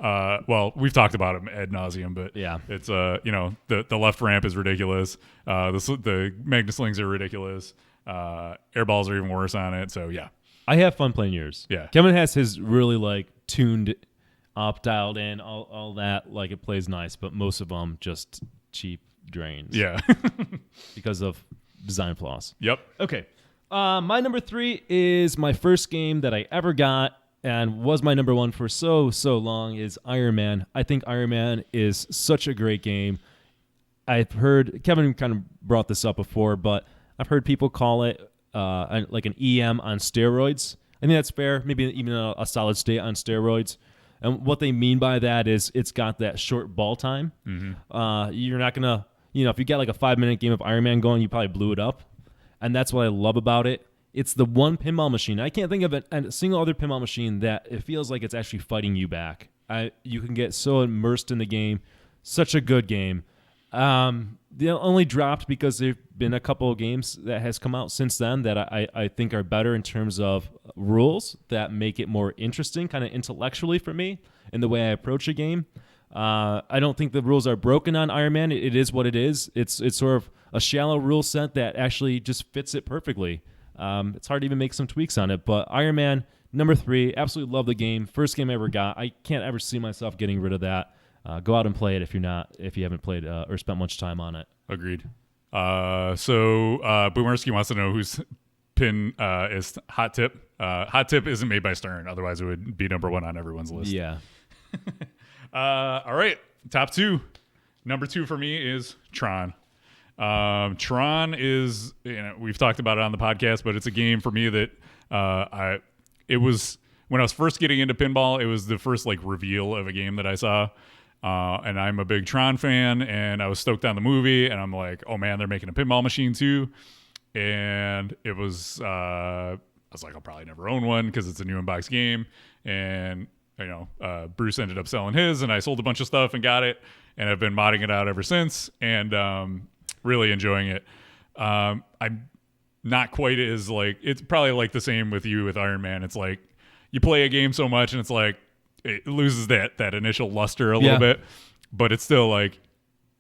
Well, we've talked about it ad nauseum, but Yeah. it's the left ramp is ridiculous. The Magna Slings are ridiculous. Air balls are even worse on it. So yeah. I have fun playing yours. Yeah. Kevin has his really like tuned up, dialed in, all that. Like it plays nice, but most of them just cheap drains. Yeah. Because of design flaws. Yep. Okay. My number 3 is my first game that I ever got and was my number 1 for so long is Iron Man. I think Iron Man is such a great game. I've heard, Kevin kind of brought this up before, but I've heard people call it like an EM on steroids. I think that's fair. Maybe even a solid state on steroids. And what they mean by that is it's got that short ball time. Mm-hmm. You're not going to, if you got like a 5-minute game of Iron Man going, you probably blew it up. And that's what I love about it. It's the one pinball machine. I can't think of a single other pinball machine that it feels like it's actually fighting you back. You can get so immersed in the game. Such a good game. They only dropped because there've been a couple of games that has come out since then that I think are better in terms of rules that make it more interesting, kind of intellectually for me in the way I approach a game. I don't think the rules are broken on Iron Man. It is what it is. It's sort of a shallow rule set that actually just fits it perfectly. It's hard to even make some tweaks on it, but Iron Man number 3, absolutely love the game. First game I ever got. I can't ever see myself getting rid of that. Go out and play it if you haven't played or spent much time on it. Agreed. So Boomerski wants to know whose pin is Hot Tip. Hot Tip isn't made by Stern, otherwise it would be number 1 on everyone's list. Yeah. All right, top 2. Number 2 for me is Tron. Tron is, we've talked about it on the podcast, but it's a game for me that it was when I was first getting into pinball. It was the first reveal of a game that I saw. And I'm a big Tron fan, and I was stoked on the movie, and I'm like, oh man, they're making a pinball machine too. And it was, I was like, I'll probably never own one because it's a new in-box game. And, Bruce ended up selling his, and I sold a bunch of stuff and got it, and I've been modding it out ever since, and really enjoying it. I'm not quite as it's probably the same with you with Iron Man. It's like you play a game so much, and it's like, it loses that initial luster a little bit, but it's still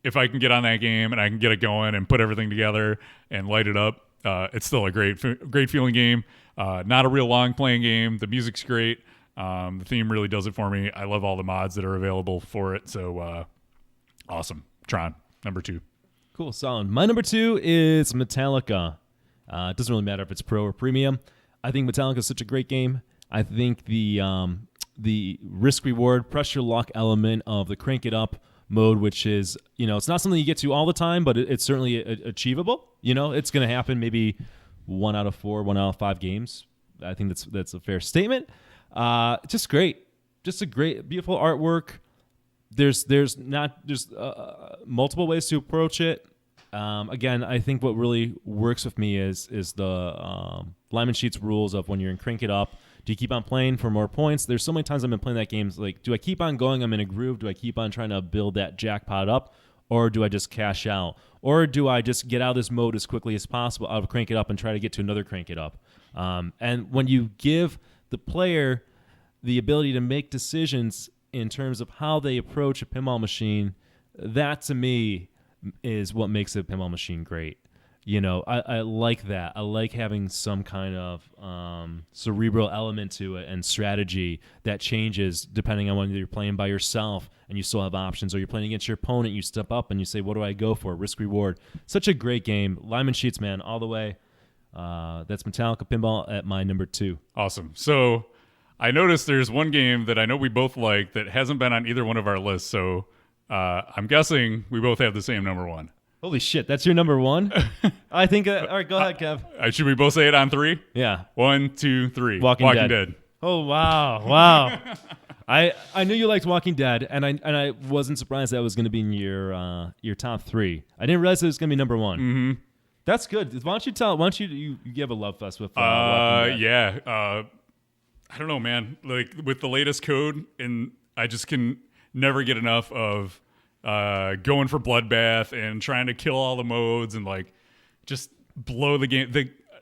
if I can get on that game and I can get it going and put everything together and light it up, it's still a great feeling game. Not a real long playing game. The music's great. The theme really does it for me. I love all the mods that are available for it. So awesome. Tron, number 2. Cool, solid. My number 2 is Metallica. It doesn't really matter if it's pro or premium. I think Metallica is such a great game. I think the risk reward pressure lock element of the crank it up mode, which is, it's not something you get to all the time, but it's certainly achievable. It's going to happen maybe 1 out of 4, 1 out of 5 games. I think that's a fair statement. Just great. Just a great, beautiful artwork. There's multiple ways to approach it. Again, I think what really works with me is the Lyman Sheets rules of when you're in crank it up. Do you keep on playing for more points? There's so many times I've been playing that game. Do I keep on going? I'm in a groove. Do I keep on trying to build that jackpot up? Or do I just cash out? Or do I just get out of this mode as quickly as possible out of crank it up and try to get to another crank it up? And when you give the player the ability to make decisions in terms of how they approach a pinball machine, that to me is what makes a pinball machine great. I like that. I like having some kind of cerebral element to it and strategy that changes depending on whether you're playing by yourself and you still have options, or you're playing against your opponent, you step up and you say, what do I go for? Risk reward. Such a great game. Lyman Sheets, man, all the way. That's Metallica Pinball at my number 2. Awesome. So I noticed there's one game that I know we both like that hasn't been on either one of our lists. So I'm guessing we both have the same number 1. Holy shit, that's your number 1? I think, all right, go ahead, Kev. Should we both say it on 3? Yeah. 1, 2, 3. Walking Dead. Oh, wow. I knew you liked Walking Dead, and I wasn't surprised that was going to be in your top 3. I didn't realize it was going to be number 1. Mm-hmm. That's good. Why don't you give a love fest with Walking Dead? Yeah. I don't know, man. With the latest code, and I just can never get enough of going for bloodbath and trying to kill all the modes and just blow the game.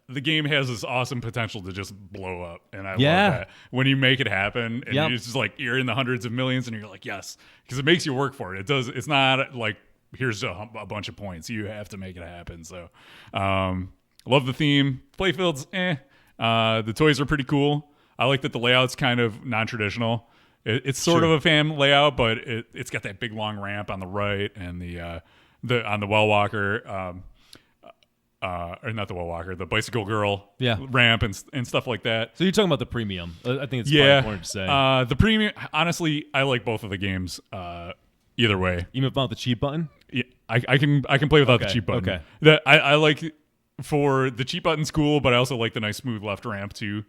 The game has this awesome potential to just blow up, and I love that when you make it happen. And it's just you're in the hundreds of millions, and you're like, yes, because it makes you work for it. It does. It's not here's a bunch of points. You have to make it happen. So, love the theme. Playfield's the toys are pretty cool. I like that the layout's kind of non-traditional. It's sort of a fan layout, but it's got that big long ramp on the right and the on the well walker, or not the well walker, the bicycle girl ramp and stuff like that. So you're talking about the premium. I think it's important to say. The premium. Honestly, I like both of the games. Either way, even without the cheat button. Yeah, I can play without the cheat button. Okay. I like for the cheat button's cool, but I also like the nice smooth left ramp too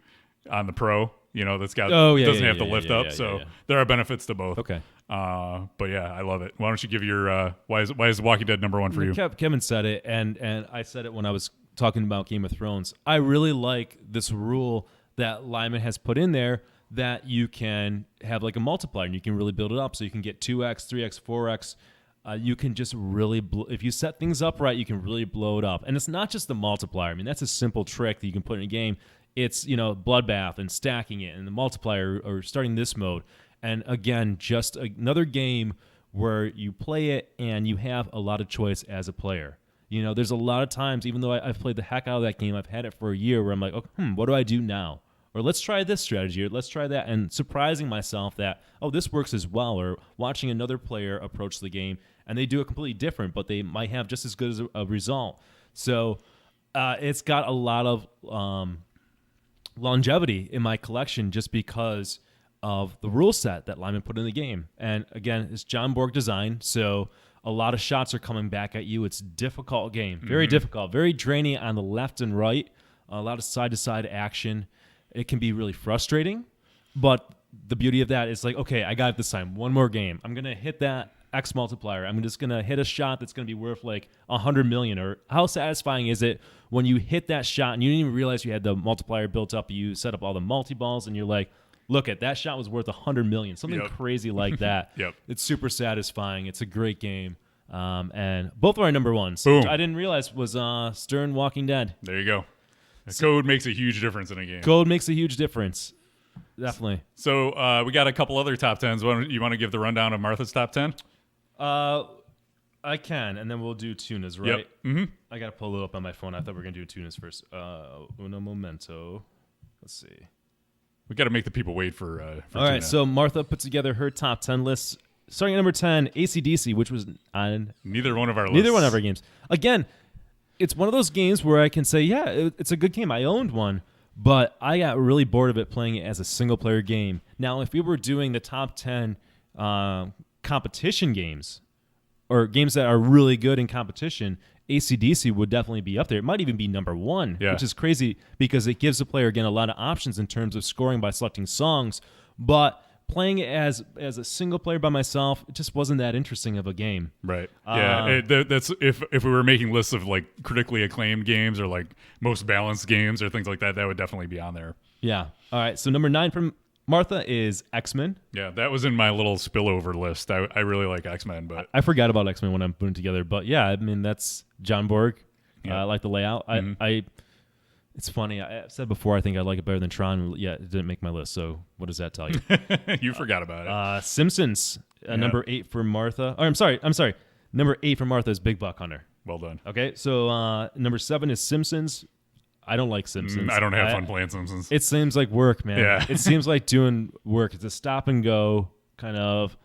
on the pro. That's got doesn't have to lift up. So there are benefits to both. Okay. But yeah, I love it. Why don't you give your why is Walking Dead number 1 for you? Kevin said it, and I said it when I was talking about Game of Thrones. I really like this rule that Lyman has put in there that you can have a multiplier and you can really build it up, so you can get 2x, 3x, 4x. you can just really, if you set things up right, you can really blow it up. And it's not just the multiplier. I mean, that's a simple trick that you can put in a game. It's, bloodbath and stacking it and the multiplier or starting this mode. And again, just another game where you play it and you have a lot of choice as a player. There's a lot of times, even though I've played the heck out of that game, I've had it for a year where I'm like, what do I do now? Or let's try this strategy, or let's try that, and surprising myself that, this works as well, or watching another player approach the game, and they do it completely different, but they might have just as good as a result. So it's got a lot of longevity in my collection just because of the rule set that Lyman put in the game. And again, it's John Borg design, so a lot of shots are coming back at you. It's a difficult game, very difficult, very draining on the left and right, a lot of side-to-side action. It can be really frustrating, but the beauty of that is like, okay, I got it this time. One more game. I'm going to hit that X multiplier. I'm just going to hit a shot that's going to be worth like 100 million. Or how satisfying is it when you hit that shot and you didn't even realize you had the multiplier built up. You set up all the multi-balls and you're like, look at that shot was worth 100 million. Something crazy like that. It's super satisfying. It's a great game. And both are our number ones. Boom. Which I didn't realize was Stern Walking Dead. There you go. Code makes a huge difference in a game. Code makes a huge difference. Definitely. So we got a couple other top 10s. You want to give the rundown of Martha's top 10? I can, and then we'll do tunas, right? Yep. Mm-hmm. I got to pull it up on my phone. I thought we were going to do tunas first. Uno momento. Let's see. We got to make the people wait for All tuna. right, so Martha put together her top 10 list. Starting at number 10, AC/DC, which was on neither one of our lists. Neither one of our games. Again, it's one of those games where I can say, it's a good game. I owned one, but I got really bored of it playing it as a single-player game. Now, if we were doing the top 10 competition games or games that are really good in competition, AC/DC would definitely be up there. It might even be number one, which is crazy because it gives the player, again, a lot of options in terms of scoring by selecting songs, but playing it as a single player by myself, it just wasn't that interesting of a game. Right. Yeah. That's if we were making lists of like critically acclaimed games or like most balanced games or things like that, that would definitely be on there. Yeah. All right. So number 9 from Martha is X-Men. Yeah, that was in my little spillover list. I really like X-Men, but I forgot about X-Men when I'm putting together. But yeah, I mean that's John Borg. I like the layout. It's funny. I said before I think I like it better than Tron. Yeah, it didn't make my list. So what does that tell you? You forgot about it. Simpsons, number 8 for Martha. Oh, I'm sorry. Number 8 for Martha is Big Buck Hunter. Well done. Okay, so number 7 is Simpsons. I don't like Simpsons. I don't have fun playing Simpsons. It seems like work, man. Yeah. It seems like doing work. It's a stop and go kind of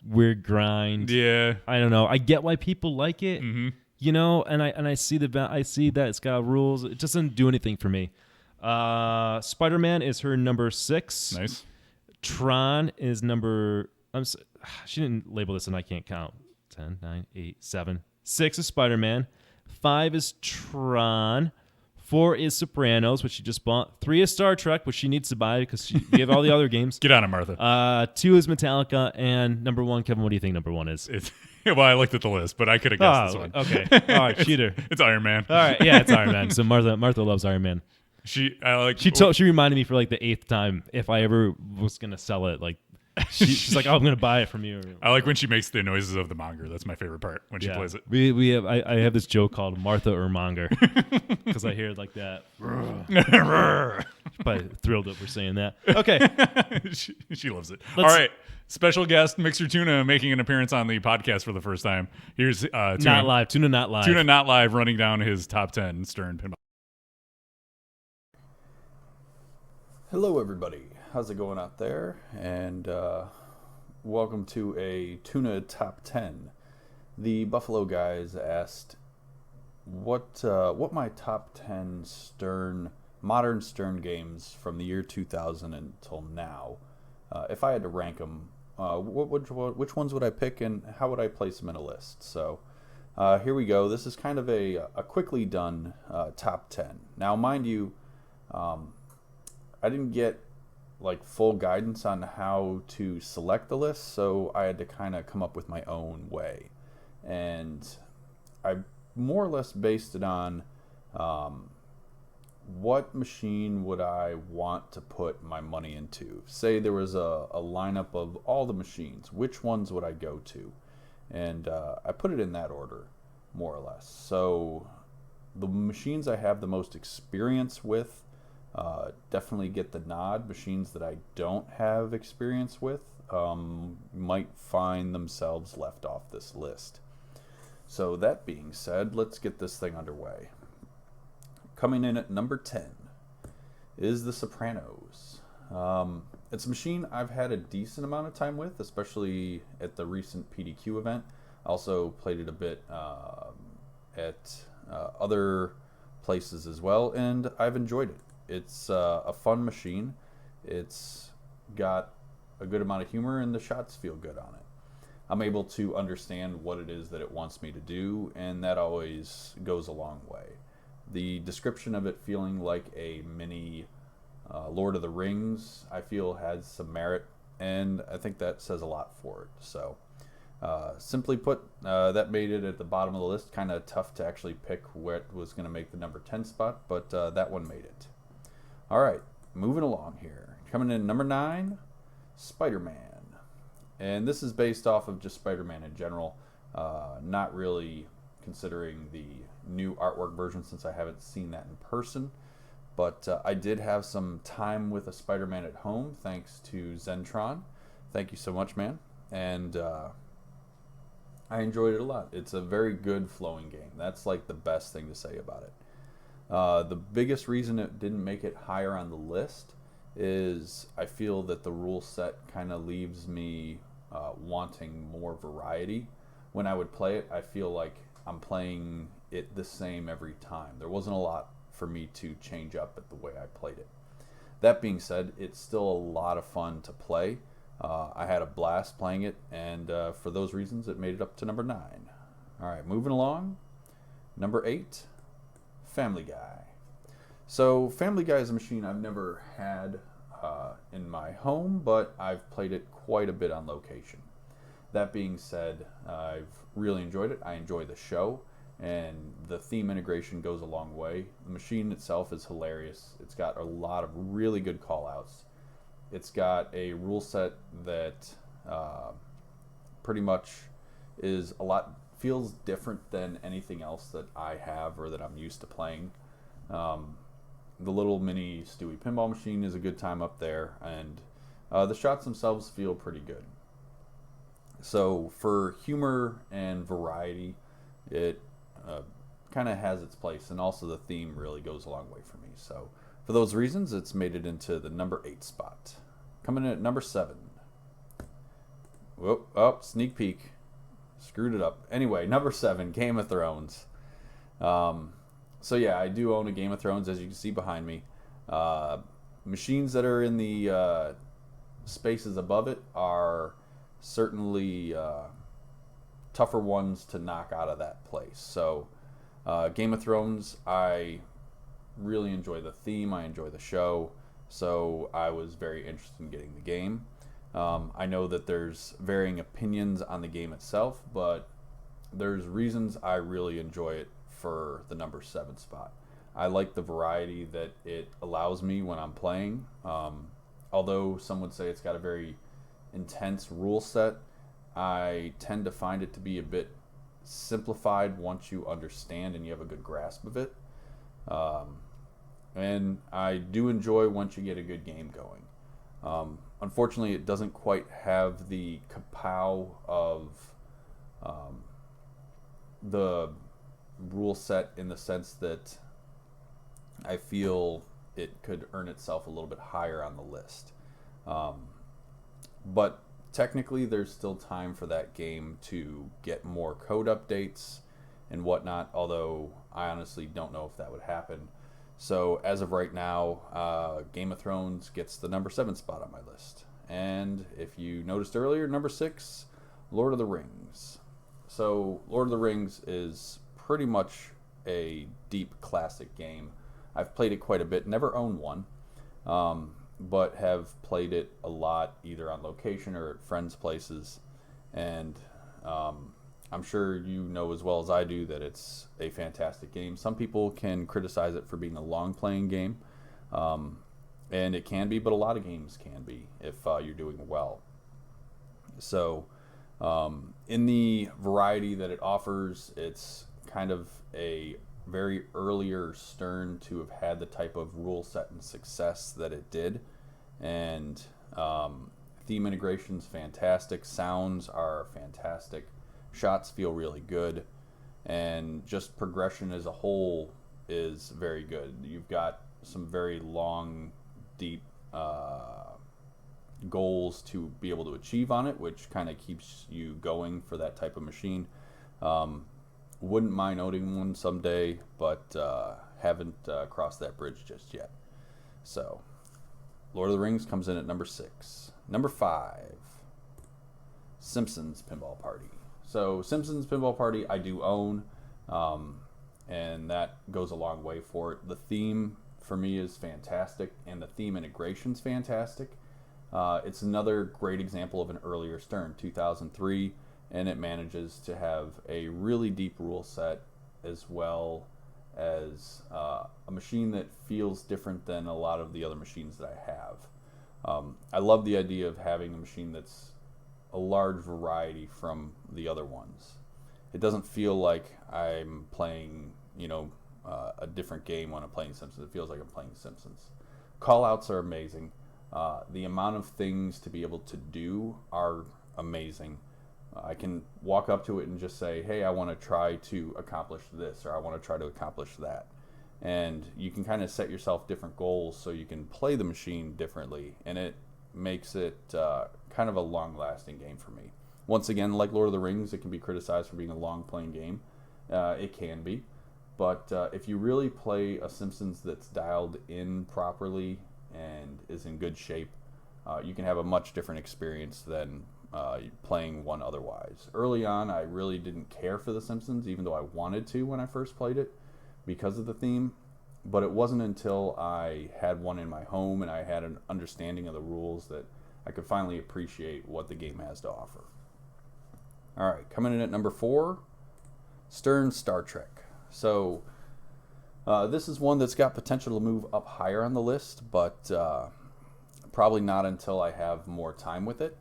weird grind. Yeah. I don't know. I get why people like it. Mm-hmm. And I see that it's got rules. It doesn't do anything for me. Spider-Man is her number 6. Nice. Tron is number. She didn't label this, and I can't count. 10, 9, 8, 7. 6 is Spider-Man. 5 is Tron. 4 is Sopranos, which she just bought. 3 is Star Trek, which she needs to buy because we have all the other games. Get on it, Martha. 2 is Metallica, and number 1, Kevin, what do you think number 1 is? Well, I looked at the list, but I could have guessed this one. Okay. All right, cheater. It's Iron Man. All right, yeah, it's Iron Man. So Martha loves Iron Man. She reminded me for like the 8th time if I ever was gonna sell it. Like she's like, oh, I'm gonna buy it from you. I like when she makes the noises of the monger. That's my favorite part when she plays it. I have this joke called Martha or Monger because I hear it like that. Probably thrilled that we're saying that. Okay, she loves it. All right. Special guest McSirTuna making an appearance on the podcast for the first time. Here's Tuna Not Live. Tuna Not Live. Tuna Not Live running down his top 10 Stern Pinball. Hello, everybody. How's it going out there? And welcome to a Tuna Top 10. The Buffalo guys asked what my top 10 modern Stern games from the year 2000 until now. If I had to rank them, which ones would I pick and how would I place them in a list? So here we go. This is kind of a quickly done top 10. Now, mind you, I didn't get like full guidance on how to select the list, so I had to kind of come up with my own way. And I more or less based it on what machine would I want to put my money into? Say there was a lineup of all the machines. Which ones would I go to? And I put it in that order, more or less. So the machines I have the most experience with definitely get the nod. Machines that I don't have experience with might find themselves left off this list. So that being said, let's get this thing underway. Coming in at number 10 is The Sopranos. It's a machine I've had a decent amount of time with, especially at the recent PDQ event. I also played it a bit at other places as well, and I've enjoyed it. It's a fun machine. It's got a good amount of humor, and the shots feel good on it. I'm able to understand what it is that it wants me to do, and that always goes a long way. The description of it feeling like a mini Lord of the Rings, I feel, has some merit, and I think that says a lot for it. So, simply put, that made it at the bottom of the list. Kind of tough to actually pick what was going to make the number 10 spot, but that one made it. All right, moving along here. Coming in number 9, Spider-Man. And this is based off of just Spider-Man in general, not really considering the new artwork version since I haven't seen that in person. But I did have some time with a Spider-Man at home thanks to Zentron. Thank you so much, man. And I enjoyed it a lot. It's a very good flowing game. That's like the best thing to say about it. The biggest reason it didn't make it higher on the list is I feel that the rule set kind of leaves me wanting more variety. When I would play it, I feel like I'm playing it the same every time. There wasn't a lot for me to change up at the way I played it. That being said, it's still a lot of fun to play. I had a blast playing it, and for those reasons, it made it up to number 9. All right, moving along. Number 8, Family Guy. So Family Guy is a machine I've never had in my home, but I've played it quite a bit on location. That being said, I've really enjoyed it. I enjoy the show, and the theme integration goes a long way. The machine itself is hilarious. It's got a lot of really good call-outs. It's got a rule set that pretty much is feels different than anything else that I have or that I'm used to playing. The little mini Stewie pinball machine is a good time up there, and the shots themselves feel pretty good. So for humor and variety, it kind of has its place, and also the theme really goes a long way for me. So for those reasons, it's made it into the number 8 spot. Coming in at number 7. Whoop, oh, sneak peek. Screwed it up. Anyway, number 7, Game of Thrones. So yeah, I do own a Game of Thrones, as you can see behind me. Machines that are in the spaces above it are certainly tougher ones to knock out of that place. So Game of Thrones, I really enjoy the theme. I enjoy the show. So I was very interested in getting the game. I know that there's varying opinions on the game itself, but there's reasons I really enjoy it for the number 7 spot. I like the variety that it allows me when I'm playing. Although some would say it's got a very intense rule set, I tend to find it to be a bit simplified once you understand and you have a good grasp of it. And I do enjoy once you get a good game going. Unfortunately, it doesn't quite have the kapow of the rule set in the sense that I feel it could earn itself a little bit higher on the list. But technically, there's still time for that game to get more code updates and whatnot, although I honestly don't know if that would happen. So as of right now, Game of Thrones gets the number 7 spot on my list. And if you noticed earlier, number 6, Lord of the Rings. So Lord of the Rings is pretty much a deep classic game. I've played it quite a bit, never owned one, but have played it a lot either on location or at friends' places. And I'm sure you know as well as I do that it's a fantastic game. Some people can criticize it for being a long-playing game, and it can be, but a lot of games can be if you're doing well. So in the variety that it offers, it's kind of a very earlier Stern to have had the type of rule set and success that it did. And theme integration's fantastic. Sounds are fantastic. Shots feel really good. And just progression as a whole is very good. You've got some very long, deep goals to be able to achieve on it, which kind of keeps you going for that type of machine. Wouldn't mind owning one someday, but haven't crossed that bridge just yet. So, Lord of the Rings comes in at number 6. Number 5, Simpsons Pinball Party. So, Simpsons Pinball Party I do own, and that goes a long way for it. The theme for me is fantastic, and the theme integration's fantastic. It's another great example of an earlier Stern, 2003, and it manages to have a really deep rule set as well as a machine that feels different than a lot of the other machines that I have. I love the idea of having a machine that's a large variety from the other ones. It doesn't feel like I'm playing, a different game when I'm playing Simpsons. It feels like I'm playing Simpsons. Callouts are amazing. The amount of things to be able to do are amazing. I can walk up to it and just say, hey, I want to try to accomplish this, or I want to try to accomplish that. And you can kind of set yourself different goals so you can play the machine differently, and it makes it kind of a long-lasting game for me. Once again, like Lord of the Rings, it can be criticized for being a long-playing game. It can be. But if you really play a Simpsons that's dialed in properly and is in good shape, you can have a much different experience than playing one otherwise. Early on, I really didn't care for The Simpsons, even though I wanted to when I first played it because of the theme. But it wasn't until I had one in my home and I had an understanding of the rules that I could finally appreciate what the game has to offer. All right, coming in at number 4, Stern Star Trek. So this is one that's got potential to move up higher on the list, but probably not until I have more time with it.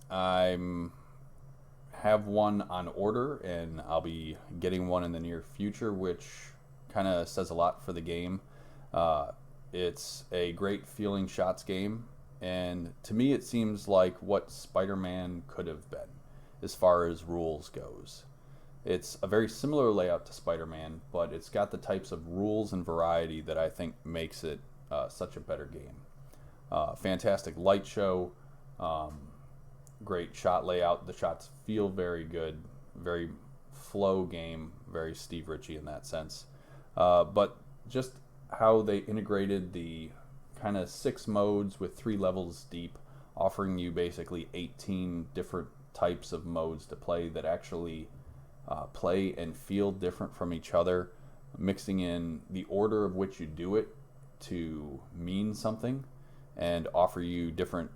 I have one on order, and I'll be getting one in the near future, which kind of says a lot for the game. It's a great feeling shots game, and to me it seems like what Spider-Man could have been as far as rules goes. It's a very similar layout to Spider-Man, but it's got the types of rules and variety that I think makes it such a better game. Fantastic light show, great shot layout. The shots feel very good, very flow game, very Steve Ritchie in that sense. But just how they integrated the kind of 6 modes with 3 levels deep, offering you basically 18 different types of modes to play that actually play and feel different from each other, mixing in the order of which you do it to mean something and offer you different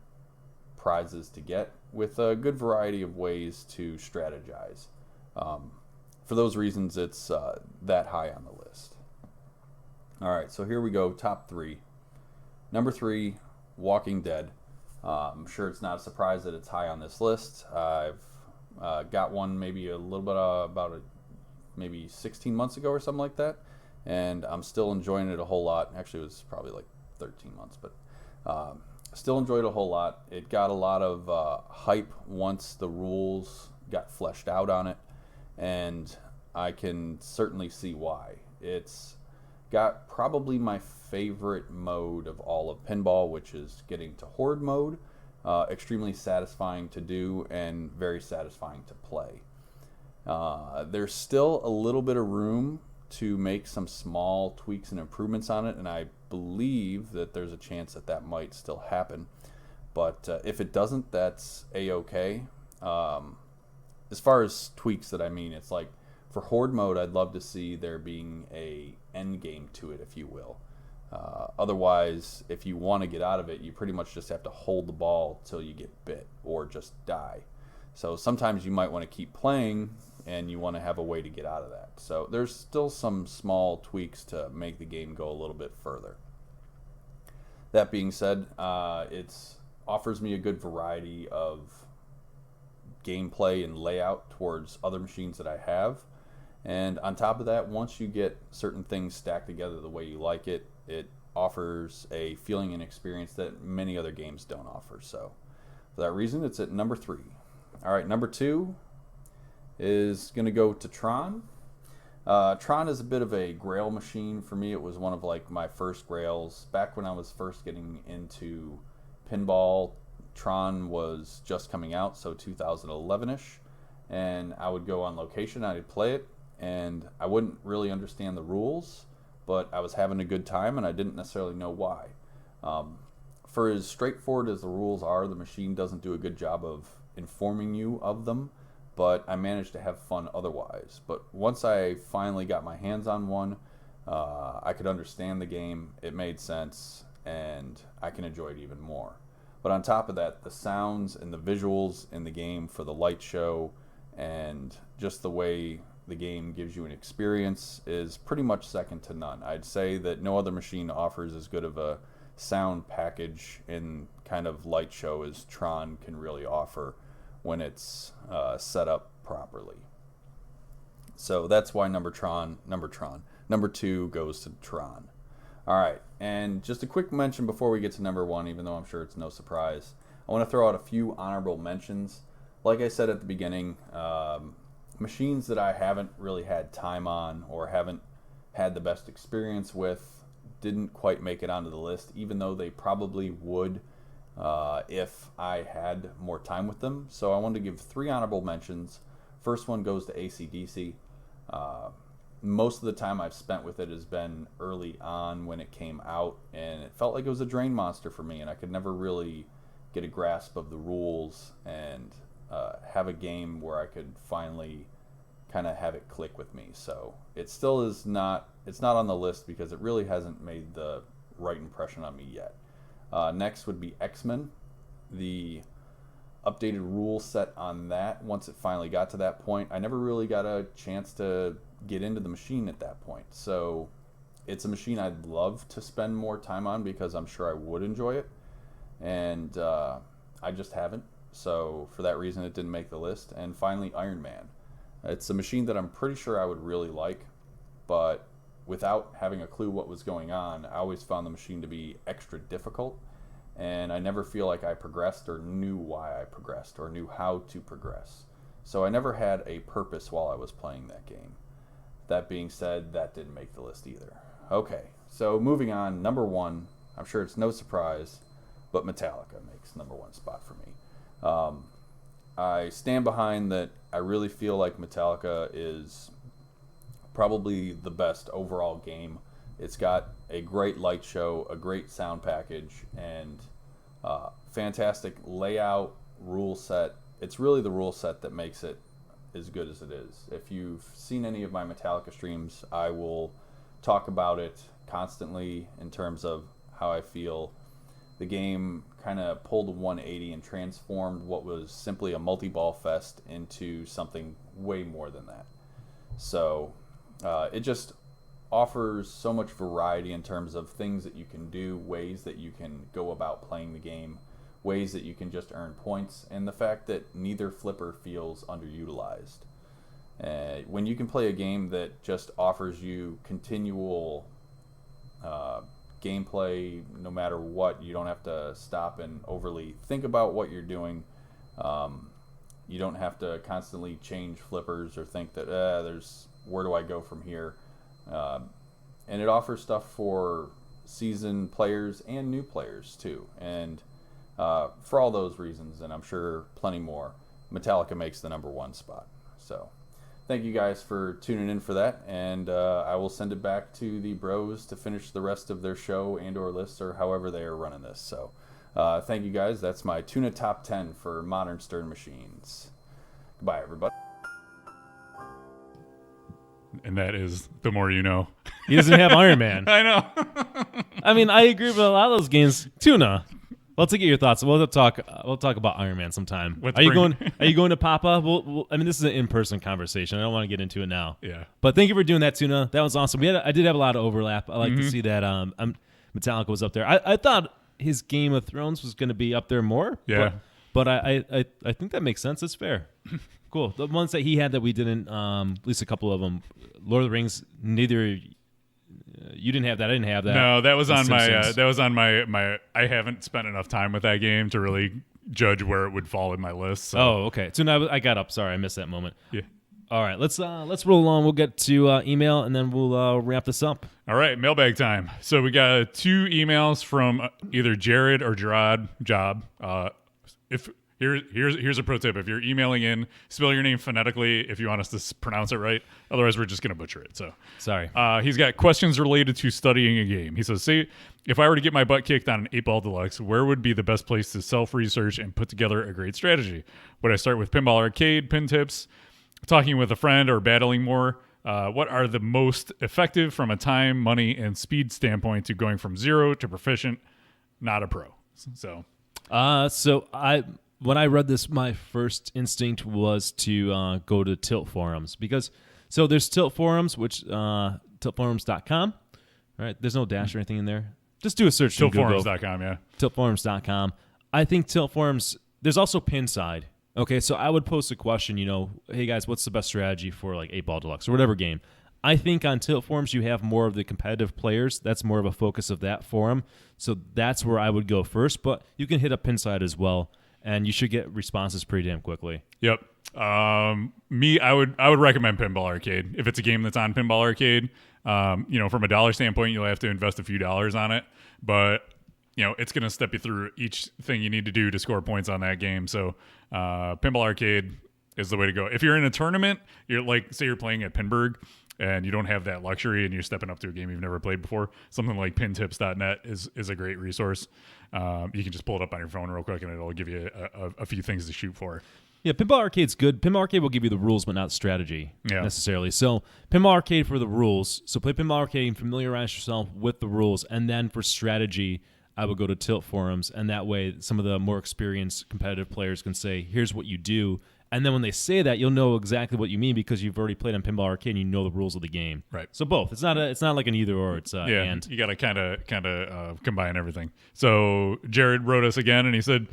prizes to get with a good variety of ways to strategize. For those reasons, it's that high on the list. All right, so here we go, top 3. Number 3, Walking Dead. I'm sure it's not a surprise that it's high on this list. I've got one maybe a little bit maybe 16 months ago or something like that, and I'm still enjoying it a whole lot. Actually, it was probably like 13 months, but still enjoyed it a whole lot. It got a lot of hype once the rules got fleshed out on it, and I can certainly see why. It's got probably my favorite mode of all of pinball, which is getting to horde mode. Extremely satisfying to do and very satisfying to play. There's still a little bit of room to make some small tweaks and improvements on it, and I believe that there's a chance that that might still happen. But if it doesn't, that's a-okay. As far as tweaks that I mean, it's like for horde mode, I'd love to see there being a end game to it, if you will. Otherwise, if you want to get out of it, you pretty much just have to hold the ball till you get bit or just die. So sometimes you might want to keep playing and you want to have a way to get out of that. So there's still some small tweaks to make the game go a little bit further. That being said, it offers me a good variety of gameplay and layout towards other machines that I have. And on top of that, once you get certain things stacked together the way you like it, it offers a feeling and experience that many other games don't offer. So for that reason, it's at number 3. All right, number 2 is going to go to Tron. Tron is a bit of a grail machine for me. It was one of like my first grails. Back when I was first getting into pinball, Tron was just coming out, so 2011-ish. And I would go on location, I'd play it, and I wouldn't really understand the rules, but I was having a good time, and I didn't necessarily know why. For as straightforward as the rules are, the machine doesn't do a good job of informing you of them, but I managed to have fun otherwise. But once I finally got my hands on one, I could understand the game, it made sense, and I can enjoy it even more. But on top of that, the sounds and the visuals in the game for the light show and just the way the game gives you an experience is pretty much second to none. I'd say that no other machine offers as good of a sound package in kind of light show as Tron can really offer when it's set up properly. So that's why number 2 goes to Tron. All right, and just a quick mention before we get to number 1, even though I'm sure it's no surprise. I want to throw out a few honorable mentions. Like I said at the beginning, machines that I haven't really had time on or haven't had the best experience with didn't quite make it onto the list, even though they probably would if I had more time with them. So I wanted to give 3 honorable mentions. First one goes to AC/DC. Most of the time I've spent with it has been early on when it came out, and it felt like it was a drain monster for me, and I could never really get a grasp of the rules and have a game where I could finally kind of have it click with me. So it still is not, it's not on the list because it really hasn't made the right impression on me yet. Next would be X-Men. The updated rule set on that, once it finally got to that point, I never really got a chance to get into the machine at that point. So it's a machine I'd love to spend more time on because I'm sure I would enjoy it. And I just haven't. So for that reason, it didn't make the list. And finally, Iron Man. It's a machine that I'm pretty sure I would really like, but without having a clue what was going on, I always found the machine to be extra difficult, and I never feel like I progressed or knew why I progressed or knew how to progress. So I never had a purpose while I was playing that game. That being said, that didn't make the list either. Okay, so moving on, number 1, I'm sure it's no surprise, but Metallica makes number 1 spot for me. I stand behind that. I really feel like Metallica is probably the best overall game. It's got a great light show, a great sound package, and fantastic layout, rule set. It's really the rule set that makes it as good as it is. If you've seen any of my Metallica streams, I will talk about it constantly in terms of how I feel. The game kind of pulled a 180 and transformed what was simply a multi-ball fest into something way more than that. So it just offers so much variety in terms of things that you can do, ways that you can go about playing the game, ways that you can just earn points, and the fact that neither flipper feels underutilized. When you can play a game that just offers you continual gameplay, no matter what, you don't have to stop and overly think about what you're doing. You don't have to constantly change flippers or think that where do I go from here? And it offers stuff for seasoned players and new players too. And for all those reasons, and I'm sure plenty more, Metallica makes the number 1 spot. So thank you guys for tuning in for that, and I will send it back to the bros to finish the rest of their show and or lists or however they are running this. So thank you guys. That's my Tuna Top 10 for modern Stern machines. Goodbye, everybody. And that is The More You Know. He doesn't have Iron Man. I know. I mean, I agree with a lot of those games. Tuna. Well, to get your thoughts, we'll talk about Iron Man sometime. Are you going to Papa? I mean, this is an in-person conversation. I don't want to get into it now. Yeah. But thank you for doing that, Tuna. That was awesome. I did have a lot of overlap. I like to see that Metallica was up there. I thought his Game of Thrones was going to be up there more. Yeah. But I think that makes sense. That's fair. Cool. The ones that he had that we didn't, at least a couple of them, Lord of the Rings. Neither you didn't have that. I didn't have that. No, that was And on my. Simpsons. That was on my. I haven't spent enough time with that game to really judge where it would fall in my list. So. Oh, okay. So now I got up. Sorry, I missed that moment. Yeah. All right, let's roll along. We'll get to email and then we'll wrap this up. All right, mailbag time. So we got 2 emails from either Jared or Gerard Job. If here's a pro tip: if you're emailing in, spell your name phonetically if you want us to pronounce it right. Otherwise, we're just gonna butcher it. So Sorry. he's got questions related to studying a game. He says, "Say if I were to get my butt kicked on an 8-Ball Deluxe, where would be the best place to self-research and put together a great strategy? Would I start with Pinball Arcade, pin tips, talking with a friend, or battling more? What are the most effective from a time, money, and speed standpoint to going from 0 to proficient, not a pro?" So When I read this, my first instinct was to go to Tilt Forums because there's Tilt Forums, which tiltforums.com. Right? There's no dash or anything in there. Just do a search on Google. tiltforums.com, yeah. Tiltforums.com. I think Tilt Forums. There's also Pinside. Okay, so I would post a question. Hey guys, what's the best strategy for like 8-Ball Deluxe or whatever game? I think on Tilt Forums you have more of the competitive players. That's more of a focus of that forum. So that's where I would go first. But you can hit up Pinside as well. And you should get responses pretty damn quickly. Yep. I would recommend Pinball Arcade if it's a game that's on Pinball Arcade. From a dollar standpoint, you'll have to invest a few dollars on it, but it's going to step you through each thing you need to do to score points on that game. So Pinball Arcade is the way to go. If you're in a tournament, say you're playing at Pinburg and you don't have that luxury and you're stepping up to a game you've never played before, something like pintips.net is a great resource. You can just pull it up on your phone real quick and it'll give you a few things to shoot for. Yeah, Pinball Arcade's good. Pinball Arcade will give you the rules, but not strategy necessarily. So Pinball Arcade for the rules. So play Pinball Arcade and familiarize yourself with the rules. And then for strategy, I would go to Tilt Forums. And that way, some of the more experienced competitive players can say, here's what you do. And then when they say that, you'll know exactly what you mean because you've already played on Pinball Arcade and you know the rules of the game. Right. So both. It's not like an either or. It's and. You got to kind of combine everything. So Jared wrote us again and he said,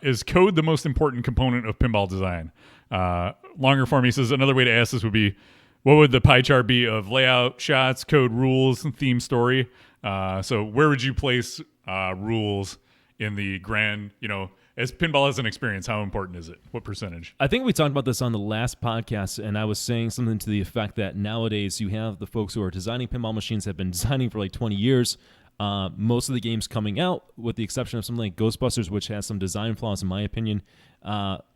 is code the most important component of pinball design? Longer form, he says, another way to ask this would be, what would the pie chart be of layout, shots, code, rules, and theme story? So where would you place rules in the grand, as pinball as an experience, how important is it? What percentage? I think we talked about this on the last podcast, and I was saying something to the effect that nowadays you have the folks who are designing pinball machines have been designing for like 20 years. Most of the games coming out, with the exception of something like Ghostbusters, which has some design flaws in my opinion,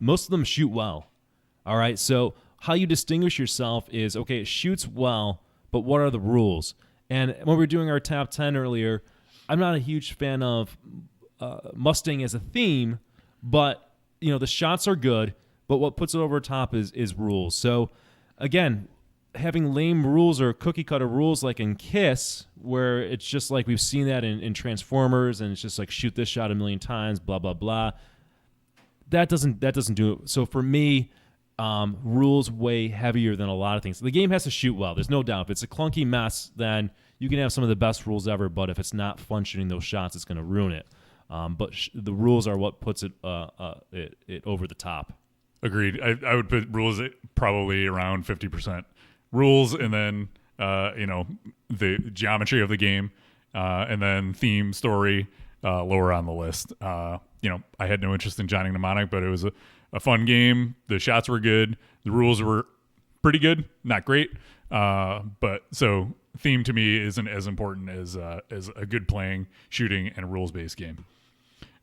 most of them shoot well. All right, so how you distinguish yourself is, okay, it shoots well, but what are the rules? And when we were doing our top 10 earlier, I'm not a huge fan of Mustang as a theme, but the shots are good, but what puts it over top is rules. So again, having lame rules or cookie cutter rules like in Kiss, where it's just like we've seen that in Transformers, and it's just like shoot this shot a million times, blah blah blah. That doesn't do it. So for me, rules weigh heavier than a lot of things. The game has to shoot well. There's no doubt. If it's a clunky mess, then you can have some of the best rules ever, but if it's not fun shooting those shots, it's going to ruin it. But the rules are what puts it over the top. Agreed. I would put rules at probably around 50%. Rules, and then the geometry of the game, and then theme, story, lower on the list. I had no interest in Johnny Mnemonic, but it was a fun game. The shots were good. The rules were pretty good, not great. But so theme to me isn't as important as a good playing, shooting, and rules-based game.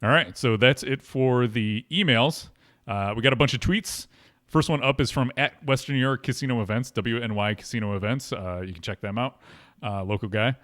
All right, so that's it for the emails. We got a bunch of tweets. First one up is from at Western New York Casino Events, WNY Casino Events. You can check them out. Local guy.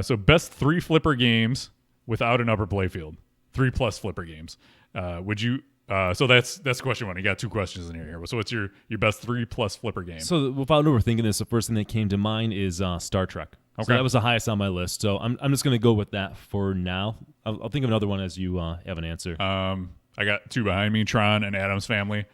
So best 3 flipper games without an upper playfield. 3+ flipper games. Would you? So that's question 1. You got 2 questions in here. So what's your best 3+ flipper game? So without overthinking this, the first thing that came to mind is Star Trek. Okay. So that was the highest on my list. So I'm just going to go with that for now. I'll think of another one as you have an answer. I got 2 behind me, Tron and Addams Family.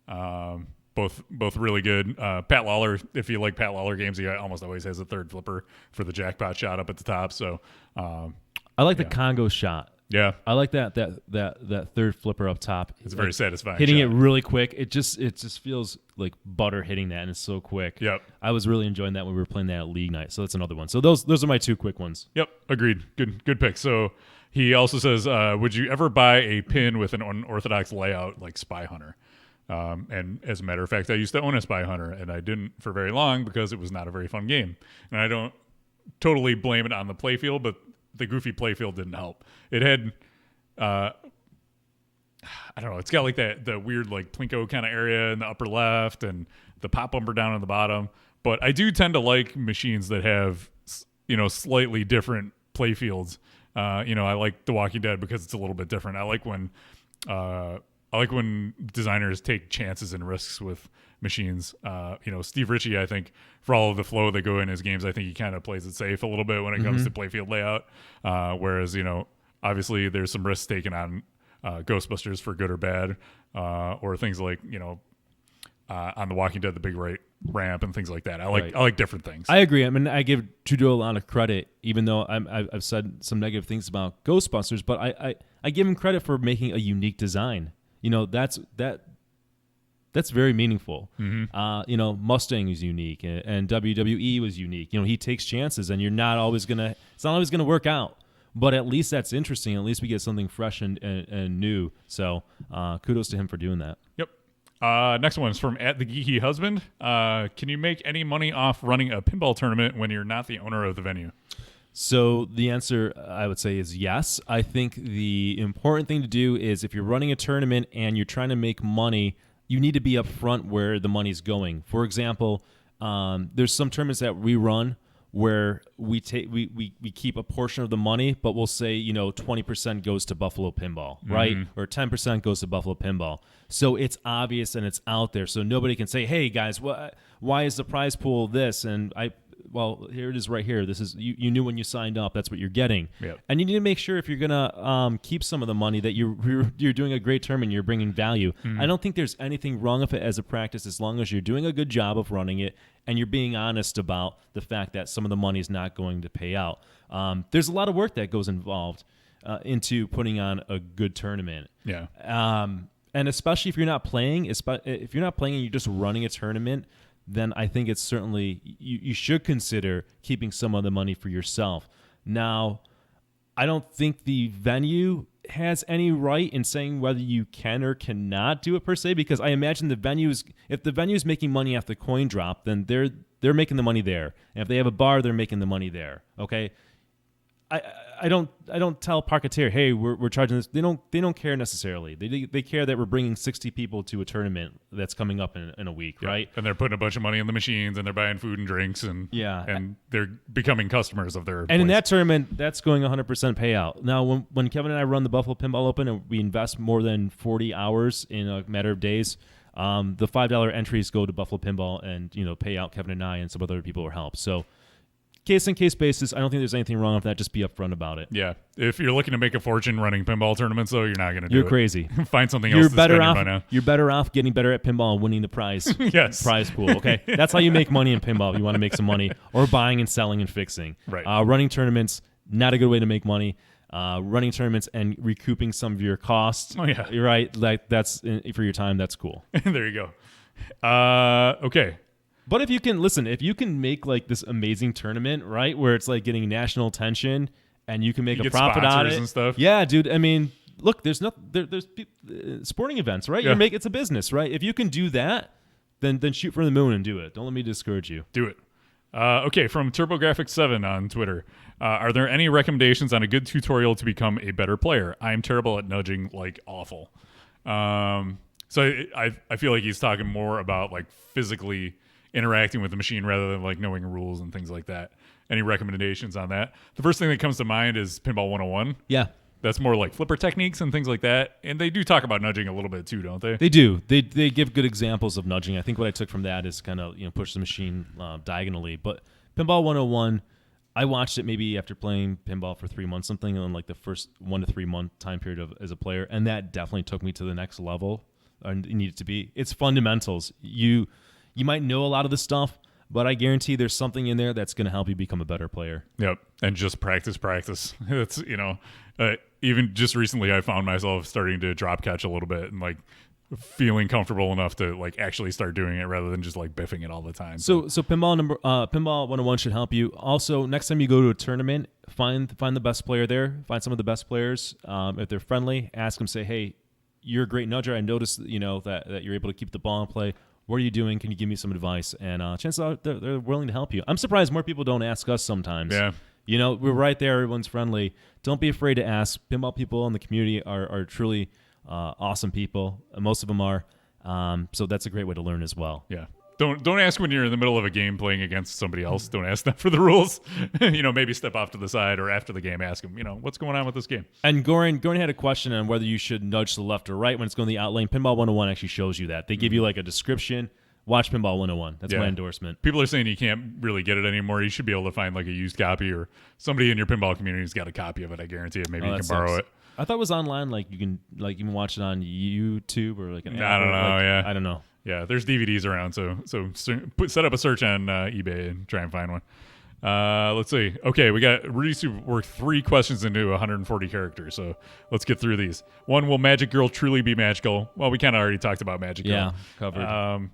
Both really good. Pat Lawler, if you like Pat Lawler games, he almost always has a 3rd flipper for the jackpot shot up at the top. So I like the Congo shot. Yeah. I like that third flipper up top. It's a very satisfying hitting shot. it really quick. It just feels like butter hitting that, and it's so quick. Yep. I was really enjoying that when we were playing that at league night. So that's another one. So those are my 2 quick ones. Yep, agreed. Good pick. So he also says, would you ever buy a pin with an unorthodox layout like Spy Hunter? And as a matter of fact, I used to own a Spy Hunter, and I didn't for very long because it was not a very fun game. And I don't totally blame it on the playfield, but the goofy playfield didn't help. It had, I don't know, it's got like the weird like Plinko kind of area in the upper left and the pop bumper down in the bottom. But I do tend to like machines that have, slightly different playfields. I like The Walking Dead because it's a little bit different. I like when designers take chances and risks with machines. Steve Ritchie, I think, for all of the flow that go in his games, I think he kind of plays it safe a little bit when it comes to playfield layout. Whereas, obviously there's some risks taken on Ghostbusters for good or bad, or things like, on The Walking Dead, the big ramp and things like that. I like different things. I agree. I mean, I give Trudeau a lot of credit, even though I've said some negative things about Ghostbusters, but I give him credit for making a unique design. That's very meaningful. Mustang is unique, and WWE was unique. He takes chances, and it's not always gonna work out, but at least that's interesting. At least we get something fresh and new. So kudos to him for doing that. Yep. Next one is from @thegeekyhusband. Can you make any money off running a pinball tournament when you're not the owner of the venue? So the answer, I would say, is yes. I think the important thing to do is if you're running a tournament and you're trying to make money, you need to be upfront where the money's going. For example, there's some tournaments that we run where we keep a portion of the money, but we'll say 20% goes to Buffalo Pinball, right? Or 10% goes to Buffalo Pinball. So it's obvious and it's out there, so nobody can say, "Hey guys, why is the prize pool this?" And well, here it is right here. This is you knew when you signed up. That's what you're getting. Yep. And you need to make sure if you're gonna keep some of the money that you're doing a great tournament. You're bringing value. I don't think there's anything wrong with it as a practice as long as you're doing a good job of running it and you're being honest about the fact that some of the money is not going to pay out. There's a lot of work that goes involved into putting on a good tournament. Yeah. And especially if you're not playing, and you're just running a tournament, then I think it's certainly you should consider keeping some of the money for yourself. Now, I don't think the venue has any right in saying whether you can or cannot do it per se, because I imagine if the venue is making money off the coin drop, then they're making the money there. And if they have a bar, they're making the money there. Okay. I don't tell Parketeer, hey, we're charging this. They don't care necessarily. They care that we're bringing 60 people to a tournament that's coming up in a week, right? And they're putting a bunch of money in the machines, and they're buying food and drinks, and they're becoming customers of their. And place. In that tournament, that's going 100% payout. Now, when Kevin and I run the Buffalo Pinball Open, and we invest more than 40 hours in a matter of days, the $5 entries go to Buffalo Pinball and pay out Kevin and I and some other people who help. So. Case-in-case basis, I don't think there's anything wrong with that. Just be upfront about it. Yeah. If you're looking to make a fortune running pinball tournaments, though, you're not going to do it. You're it. Crazy. Find something else to spend your money on. You're better off getting better at pinball and winning the prize. Yes. Prize pool, okay? That's how you make money in pinball if you want to make some money, or buying and selling and fixing. Right. Running tournaments, not a good way to make money. Running tournaments and recouping some of your costs. Oh, yeah. You're right. Like, that's for your time, that's cool. There you go. Okay. But if you can make like this amazing tournament, right, where it's like getting national attention and you can make a profit out of it and stuff. Yeah, dude. I mean, look, there's sporting events, right? Yeah. It's a business, right? If you can do that, then shoot for the moon and do it. Don't let me discourage you. Do it. Okay, from TurboGraphics7 on Twitter. Are there any recommendations on a good tutorial to become a better player? I am terrible at nudging, like awful. So I feel like he's talking more about like physically interacting with the machine rather than like knowing rules and things like that. Any recommendations on that? The first thing that comes to mind is Pinball 101. Yeah. That's more like flipper techniques and things like that. And they do talk about nudging a little bit too, don't they? They do. They give good examples of nudging. I think what I took from that is kind of push the machine diagonally. But Pinball 101, I watched it maybe after playing pinball for 3 months, something in like the first 1 to 3 month time period as a player, and that definitely took me to the next level. And it needed to be. It's fundamentals. You might know a lot of the stuff, but I guarantee there's something in there that's going to help you become a better player. Yep. And just practice. It's, even just recently, I found myself starting to drop catch a little bit and like feeling comfortable enough to like actually start doing it rather than just like biffing it all the time. So Pinball 101 should help you. Also, next time you go to a tournament, find the best player there. Find some of the best players. If they're friendly, ask them. Say, hey, you're a great nudger. I noticed that you're able to keep the ball in play. What are you doing? Can you give me some advice? And chances are they're willing to help you. I'm surprised more people don't ask us sometimes. Yeah. We're right there. Everyone's friendly. Don't be afraid to ask. Pinball people in the community are truly awesome people. Most of them are. So that's a great way to learn as well. Yeah. Don't ask when you're in the middle of a game playing against somebody else. Don't ask them for the rules. Maybe step off to the side or after the game, ask them, what's going on with this game. And Goran had a question on whether you should nudge to the left or right when it's going the out lane. Pinball 101 actually shows you that. They give you like a description. Watch Pinball 101. That's my endorsement. People are saying you can't really get it anymore. You should be able to find like a used copy or somebody in your pinball community's got a copy of it. I guarantee it. Maybe you can borrow it. I thought it was online. Like you can even watch it on YouTube or like an app. I don't know. I don't know. Yeah, there's DVDs around. So set up a search on eBay and try and find one. Let's see. Okay, we got work 3 questions into 140 characters. So let's get through these. 1, will Magic Girl truly be magical? Well, we kind of already talked about Magic Girl. Yeah, covered.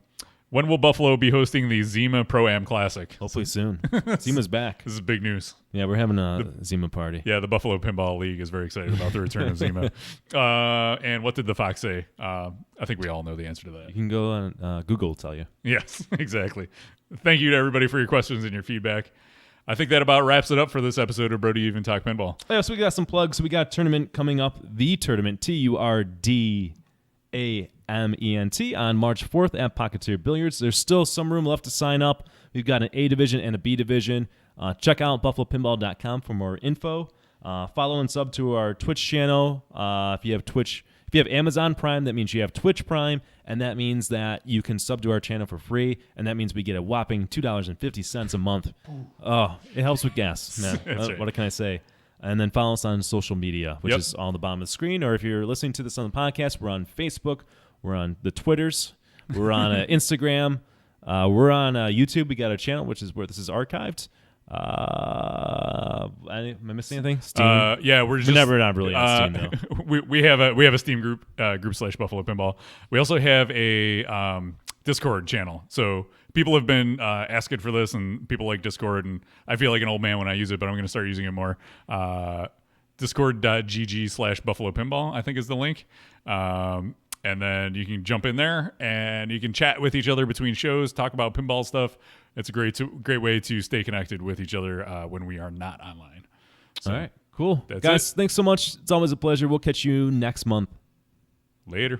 When will Buffalo be hosting the Zima Pro-Am Classic? Hopefully soon. Zima's back. This is big news. Yeah, we're having a Zima party. Yeah, the Buffalo Pinball League is very excited about the return of Zima. And what did the Fox say? I think we all know the answer to that. You can go on Google will tell you. Yes, exactly. Thank you to everybody for your questions and your feedback. I think that about wraps it up for this episode of Brody Even Talk Pinball. Yeah, so we got some plugs. We got a tournament coming up. The tournament, TURDAMENT, on March 4th at Pocketeer Billiards. There's still some room left to sign up. We've got an A division and a B division. Check out buffalopinball.com for more info. Follow and sub to our Twitch channel. If you have Amazon Prime, that means you have Twitch Prime, and that means that you can sub to our channel for free, and that means we get a whopping $2.50 a month. Oh, it helps with gas, man. Right. What can I say? And then follow us on social media, which is on the bottom of the screen. Or if you're listening to this on the podcast, we're on Facebook. We're on the Twitters. We're on Instagram. We're on YouTube. We got a channel, which is where this is archived. Am I missing anything? Steam? Yeah, we're not really on Steam though. we have a Steam group /Buffalo Pinball. We also have a Discord channel. So people have been asking for this, and people like Discord, and I feel like an old man when I use it, but I'm going to start using it more. Discord.gg/Buffalo Pinball, I think is the link. And then you can jump in there and you can chat with each other between shows, talk about pinball stuff. It's a great way to stay connected with each other when we are not online. So, all right, cool. That's Guys, thanks so much. It's always a pleasure. We'll catch you next month. Later.